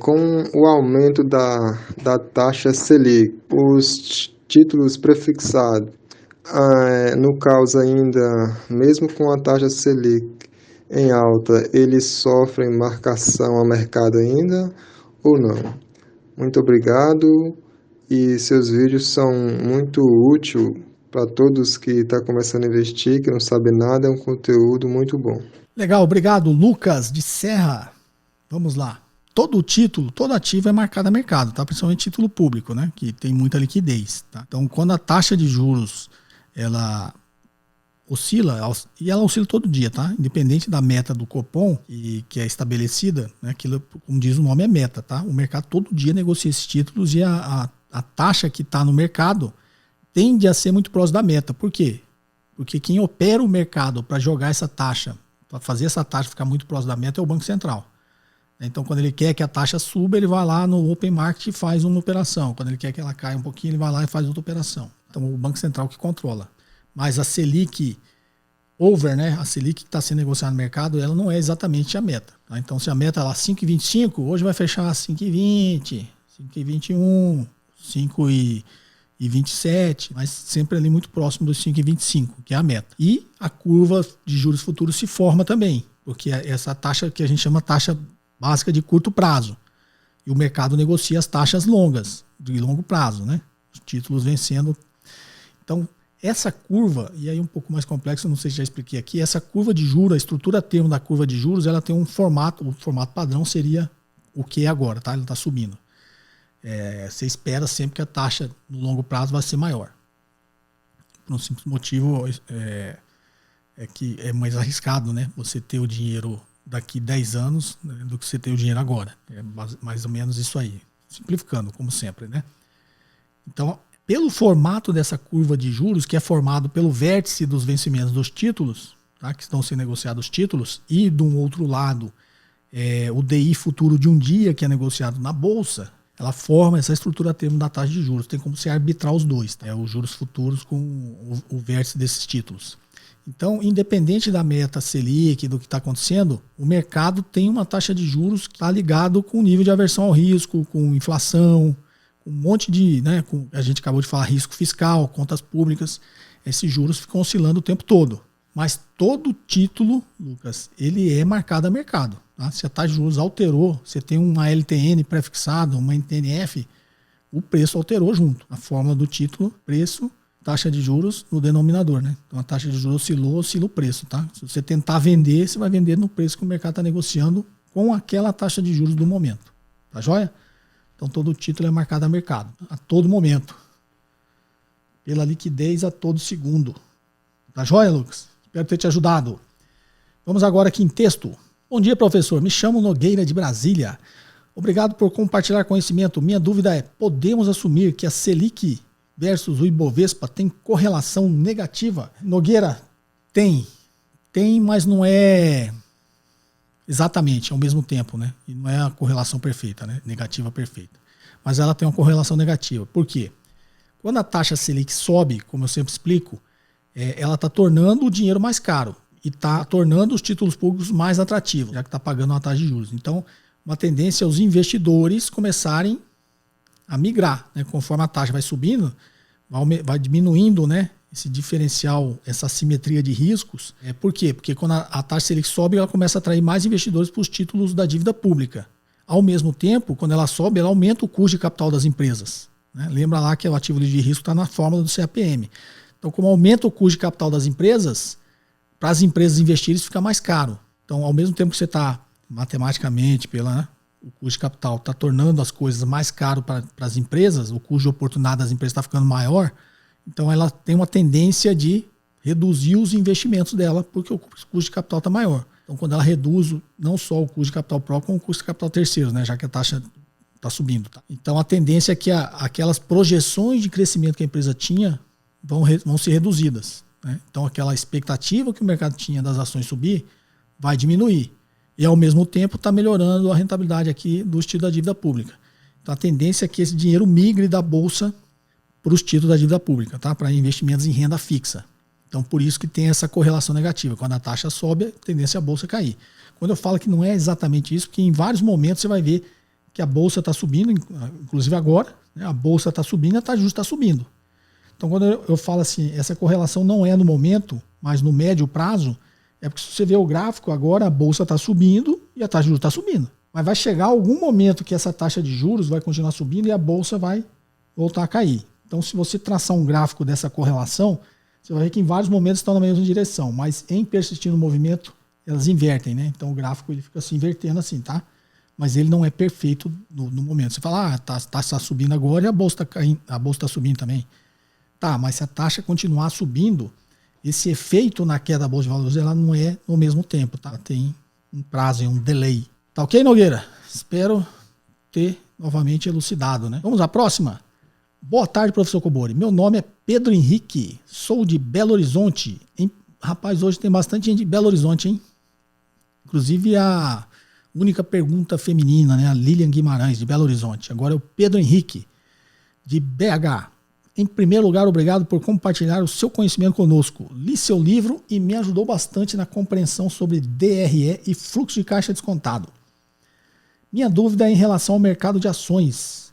Com o aumento da taxa Selic, os títulos prefixados, no caso ainda, mesmo com a taxa Selic em alta, eles sofrem marcação a mercado ainda ou não? Muito obrigado, e seus vídeos são muito úteis para todos que estão começando a investir, que não sabem nada, é um conteúdo muito bom. Legal, obrigado, Lucas de Serra. Vamos lá. Todo título, todo ativo é marcado a mercado, tá? Principalmente título público, né? Que tem muita liquidez, tá? Então, quando a taxa de juros ela oscila, e ela oscila todo dia, tá? Independente da meta do Copom, que é estabelecida, né? Aquilo, como diz o nome, é meta, tá? O mercado todo dia negocia esses títulos e a taxa que está no mercado tende a ser muito próxima da meta. Por quê? Porque quem opera o mercado para jogar essa taxa, para fazer essa taxa ficar muito próxima da meta, é o Banco Central. Então, quando ele quer que a taxa suba, ele vai lá no Open Market e faz uma operação. Quando ele quer que ela caia um pouquinho, ele vai lá e faz outra operação. Então, o Banco Central que controla. Mas a Selic over, né? A Selic que está sendo negociada no mercado, ela não é exatamente a meta. Tá? Então, se a meta é lá 5,25, hoje vai fechar 5,20, 5,21, 5,27, mas sempre ali muito próximo dos 5,25, que é a meta. E a curva de juros futuros se forma também, porque essa taxa que a gente chama taxa básica de curto prazo. E o mercado negocia as taxas longas, de longo prazo, né? Os títulos vencendo. Então, essa curva, e aí um pouco mais complexo, não sei se já expliquei aqui, essa curva de juros, a estrutura termo da curva de juros, ela tem um formato, o formato padrão seria o que é agora, tá? Ele está subindo. Você espera sempre que a taxa no longo prazo vai ser maior. Por um simples motivo, que é mais arriscado, né? Você ter o dinheiro daqui 10 anos, né, do que você ter o dinheiro agora. É mais ou menos isso aí. Simplificando, como sempre, né? Então, pelo formato dessa curva de juros, que é formado pelo vértice dos vencimentos dos títulos, tá, que estão sendo negociados os títulos, e de um outro lado, o DI futuro de um dia, que é negociado na Bolsa, ela forma essa estrutura termo da taxa de juros. Tem como se arbitrar os dois, tá? Os juros futuros com o vértice desses títulos. Então, independente da meta Selic, do que está acontecendo, o mercado tem uma taxa de juros que está ligado com o nível de aversão ao risco, com inflação, com um monte de, né, a gente acabou de falar, risco fiscal, contas públicas. Esses juros ficam oscilando o tempo todo. Mas todo título, Lucas, ele é marcado a mercado. Tá? Se a taxa de juros alterou, você tem uma LTN prefixada, uma NTNF, o preço alterou junto. A fórmula do título, preço, taxa de juros no denominador, né? Então a taxa de juros oscila o preço, tá? Se você tentar vender, você vai vender no preço que o mercado está negociando com aquela taxa de juros do momento. Tá joia? Então todo título é marcado a mercado, a todo momento. Pela liquidez a todo segundo. Tá joia, Lucas? Espero ter te ajudado. Vamos agora aqui em texto. Bom dia, professor. Me chamo Nogueira de Brasília. Obrigado por compartilhar conhecimento. Minha dúvida é, podemos assumir que a Selic versus o Ibovespa tem correlação negativa? Nogueira, tem, mas não é exatamente ao mesmo tempo, né? E não é a correlação perfeita, né? Negativa perfeita. Mas ela tem uma correlação negativa. Por quê? Quando a taxa Selic sobe, como eu sempre explico, ela está tornando o dinheiro mais caro e está tornando os títulos públicos mais atrativos, já que está pagando uma taxa de juros. Então, uma tendência é os investidores começarem a migrar, né? Conforme a taxa vai subindo, vai diminuindo, né, esse diferencial, essa assimetria de riscos. Por quê? Porque quando a taxa Selic sobe, ela começa a atrair mais investidores para os títulos da dívida pública. Ao mesmo tempo, quando ela sobe, ela aumenta o custo de capital das empresas, né? Lembra lá que o ativo de risco está na fórmula do CAPM. Então, como aumenta o custo de capital das empresas, para as empresas investirem, isso fica mais caro. Então, ao mesmo tempo que você está matematicamente, o custo de capital está tornando as coisas mais caras para as empresas, o custo de oportunidade das empresas está ficando maior, então ela tem uma tendência de reduzir os investimentos dela, porque o custo de capital está maior. Então, quando ela reduz não só o custo de capital próprio, como o custo de capital terceiro, né, já que a taxa está subindo. Tá? Então, a tendência é que aquelas projeções de crescimento que a empresa tinha vão ser reduzidas. Né? Então, aquela expectativa que o mercado tinha das ações subir vai diminuir. E, ao mesmo tempo, está melhorando a rentabilidade aqui do estilo da dívida pública. Então, a tendência é que esse dinheiro migre da Bolsa para os títulos da dívida pública, tá? Para investimentos em renda fixa. Então, por isso que tem essa correlação negativa. Quando a taxa sobe, a tendência é a bolsa cair. Quando eu falo que não é exatamente isso, porque em vários momentos você vai ver que a bolsa está subindo, inclusive agora, né? A bolsa está subindo e a taxa de juros está subindo. Então, quando eu falo assim, essa correlação não é no momento, mas no médio prazo, é porque se você vê o gráfico, agora a bolsa está subindo e a taxa de juros está subindo. Mas vai chegar algum momento que essa taxa de juros vai continuar subindo e a bolsa vai voltar a cair. Então, se você traçar um gráfico dessa correlação, você vai ver que em vários momentos estão na mesma direção, mas em persistindo o movimento, elas invertem, né? Então o gráfico ele fica se invertendo assim, tá? Mas ele não é perfeito no momento. Você fala, a taxa está subindo agora e a bolsa está caindo, a bolsa está subindo também. Tá, mas se a taxa continuar subindo, esse efeito na queda da bolsa de valores ela não é no mesmo tempo, tá? Tem um prazo, um delay. Tá ok, Nogueira? Espero ter novamente elucidado, né? Vamos à próxima? Boa tarde, professor Cobori. Meu nome é Pedro Henrique, sou de Belo Horizonte. Rapaz, hoje tem bastante gente de Belo Horizonte, hein? Inclusive a única pergunta feminina, né? A Lilian Guimarães, de Belo Horizonte. Agora é o Pedro Henrique, de BH. Em primeiro lugar, obrigado por compartilhar o seu conhecimento conosco. Li seu livro e me ajudou bastante na compreensão sobre DRE e fluxo de caixa descontado. Minha dúvida é em relação ao mercado de ações.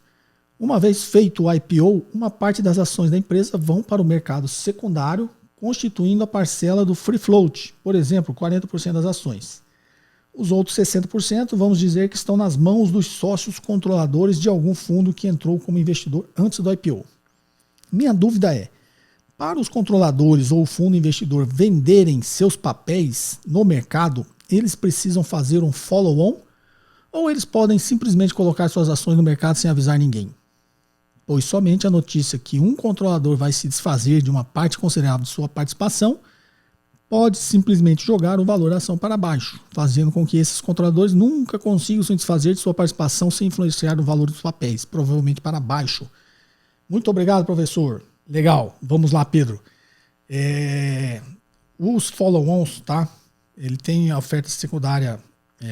Uma vez feito o IPO, uma parte das ações da empresa vão para o mercado secundário, constituindo a parcela do free float, por exemplo, 40% das ações. Os outros 60%, vamos dizer que estão nas mãos dos sócios controladores de algum fundo que entrou como investidor antes do IPO. Minha dúvida é, para os controladores ou o fundo investidor venderem seus papéis no mercado, eles precisam fazer um follow-on ou eles podem simplesmente colocar suas ações no mercado sem avisar ninguém? Pois somente a notícia que um controlador vai se desfazer de uma parte considerável de sua participação pode simplesmente jogar o valor da ação para baixo, fazendo com que esses controladores nunca consigam se desfazer de sua participação sem influenciar o valor dos papéis, provavelmente para baixo. Muito obrigado, professor. Legal. Vamos lá, Pedro. Os follow-ons, tá? Ele tem a oferta secundária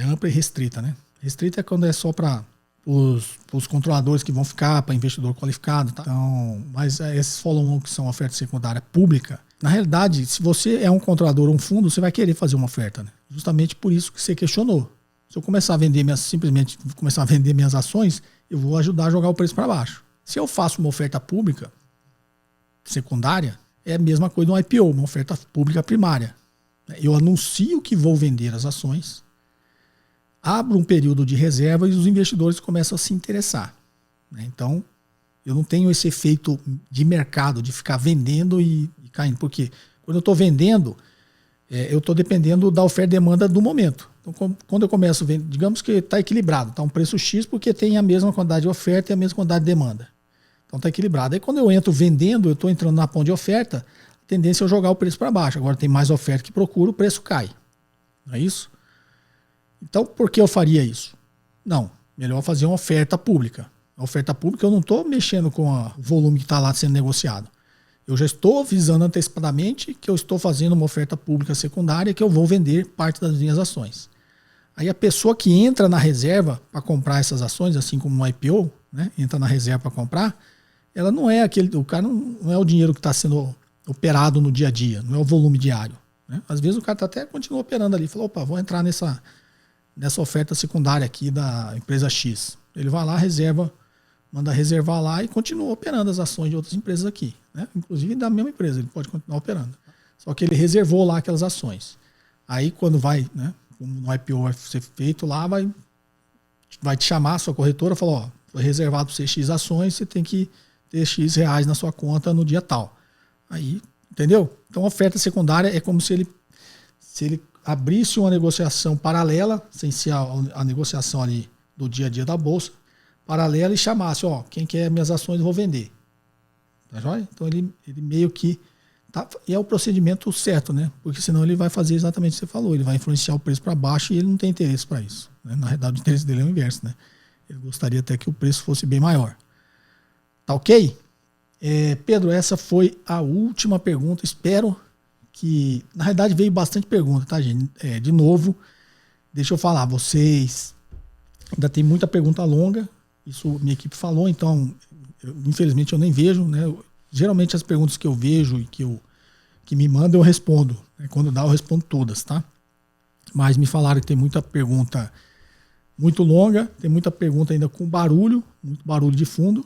ampla e restrita, né? Restrita é quando é só para os controladores que vão ficar para investidor qualificado, tá? Então, mas esses follow-on que são oferta secundária pública, na realidade, se você é um controlador ou um fundo, você vai querer fazer uma oferta, né? Justamente por isso que você questionou. Se eu começar a vender simplesmente começar a vender minhas ações, eu vou ajudar a jogar o preço para baixo. Se eu faço uma oferta pública secundária, é a mesma coisa de um IPO, uma oferta pública primária. Eu anuncio que vou vender as ações, abro um período de reserva e os investidores começam a se interessar. Então, eu não tenho esse efeito de mercado, de ficar vendendo e caindo. Porque quando eu estou vendendo, eu estou dependendo da oferta e demanda do momento. Então, quando eu começo a vender, digamos que está equilibrado, está um preço X porque tem a mesma quantidade de oferta e a mesma quantidade de demanda. Então está equilibrado. Aí quando eu entro vendendo, eu estou entrando na ponta de oferta, a tendência é eu jogar o preço para baixo. Agora tem mais oferta que procura, o preço cai. Não é isso? Então, por que eu faria isso? Não, melhor fazer uma oferta pública. A oferta pública eu não estou mexendo com o volume que está lá sendo negociado. Eu já estou avisando antecipadamente que eu estou fazendo uma oferta pública secundária que eu vou vender parte das minhas ações. Aí a pessoa que entra na reserva para comprar essas ações, assim como no IPO, né, entra na reserva para comprar, ela não é o cara não é o dinheiro que está sendo operado no dia a dia, não é o volume diário. Né? Às vezes o cara até continua operando ali, falou, opa, vou entrar nessa oferta secundária aqui da empresa X. Ele vai lá, reserva, manda reservar lá e continua operando as ações de outras empresas aqui. Né? Inclusive da mesma empresa, ele pode continuar operando. Só que ele reservou lá aquelas ações. Aí quando vai, né, como no IPO vai ser feito lá, vai te chamar a sua corretora e falar, ó, foi reservado para você X ações, você tem que ter X reais na sua conta no dia tal. Aí, entendeu? Então a oferta secundária é como se ele abrisse uma negociação paralela, sem ser a negociação ali do dia a dia da bolsa, paralela e chamasse, ó, quem quer minhas ações eu vou vender. Tá joia? Então ele meio que tá, e é o procedimento certo, né? Porque senão ele vai fazer exatamente o que você falou, ele vai influenciar o preço para baixo e ele não tem interesse para isso. Né? Na realidade, o interesse dele é o inverso, né? Ele gostaria até que o preço fosse bem maior. Tá ok? Pedro, essa foi a última pergunta. Espero que... Na realidade veio bastante pergunta, tá, gente? De novo, deixa eu falar. Vocês... Ainda tem muita pergunta longa. Isso minha equipe falou, então... infelizmente eu nem vejo, né? Geralmente as perguntas que eu vejo e que me mandam eu respondo. Quando dá eu respondo todas, tá? Mas me falaram que tem muita pergunta muito longa, tem muita pergunta ainda com barulho, muito barulho de fundo.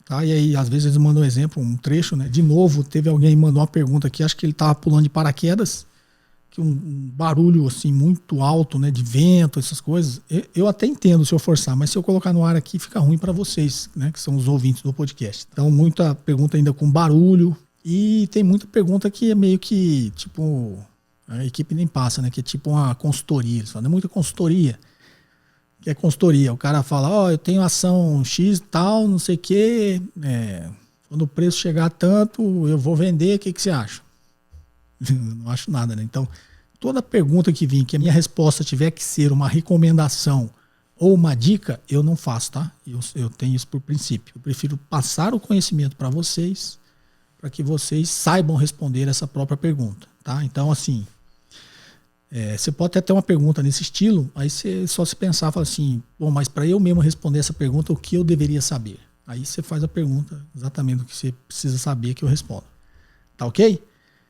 Tá? E aí às vezes eles mandam um exemplo, um trecho, né? De novo, teve alguém que mandou uma pergunta aqui, acho que ele estava pulando de paraquedas, que um barulho assim muito alto, né, de vento, essas coisas. Eu até entendo se eu forçar, mas se eu colocar no ar aqui fica ruim para vocês, né, que são os ouvintes do podcast. Então muita pergunta ainda com barulho e tem muita pergunta que é meio que tipo, a equipe nem passa, né, que é tipo uma consultoria. Eles falam, é muita consultoria. Que é consultoria. O cara fala, eu tenho ação X tal, não sei o quê, quando o preço chegar a tanto, eu vou vender, o que você acha? Não acho nada, né? Então, toda pergunta que vir, que a minha resposta tiver que ser uma recomendação ou uma dica, eu não faço, tá? Eu tenho isso por princípio. Eu prefiro passar o conhecimento para vocês, para que vocês saibam responder essa própria pergunta, tá? Então, assim, você pode até ter uma pergunta nesse estilo, aí você só se pensar, fala assim, bom, mas para eu mesmo responder essa pergunta, o que eu deveria saber? Aí você faz a pergunta exatamente o que você precisa saber que eu respondo. Tá ok?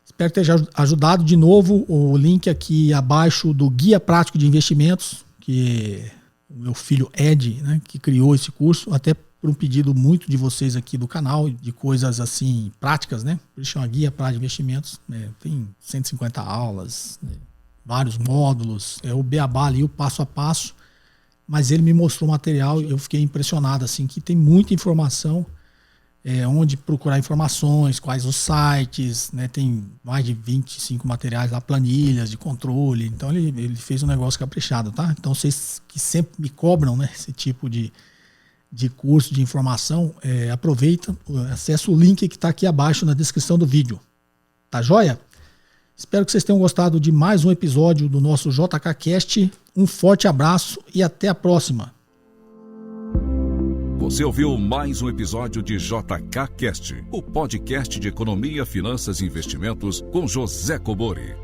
Espero ter ajudado. De novo, o link aqui abaixo do Guia Prático de Investimentos, que o meu filho Ed, né, que criou esse curso, até por um pedido muito de vocês aqui do canal, de coisas assim práticas, né? Por isso chama Guia Prático de Investimentos, né? Tem 150 aulas, né? Vários módulos, o beabá ali, o passo a passo, mas ele me mostrou o material e eu fiquei impressionado, assim, que tem muita informação, onde procurar informações, quais os sites, né? Tem mais de 25 materiais lá, planilhas de controle, então ele fez um negócio caprichado, tá? Então vocês que sempre me cobram, né, esse tipo de curso de informação, aproveita, acessa o link que está aqui abaixo na descrição do vídeo, tá joia? Espero que vocês tenham gostado de mais um episódio do nosso JKCast. Um forte abraço e até a próxima. Você ouviu mais um episódio de JKCast, o podcast de economia, finanças e investimentos com José Cobori.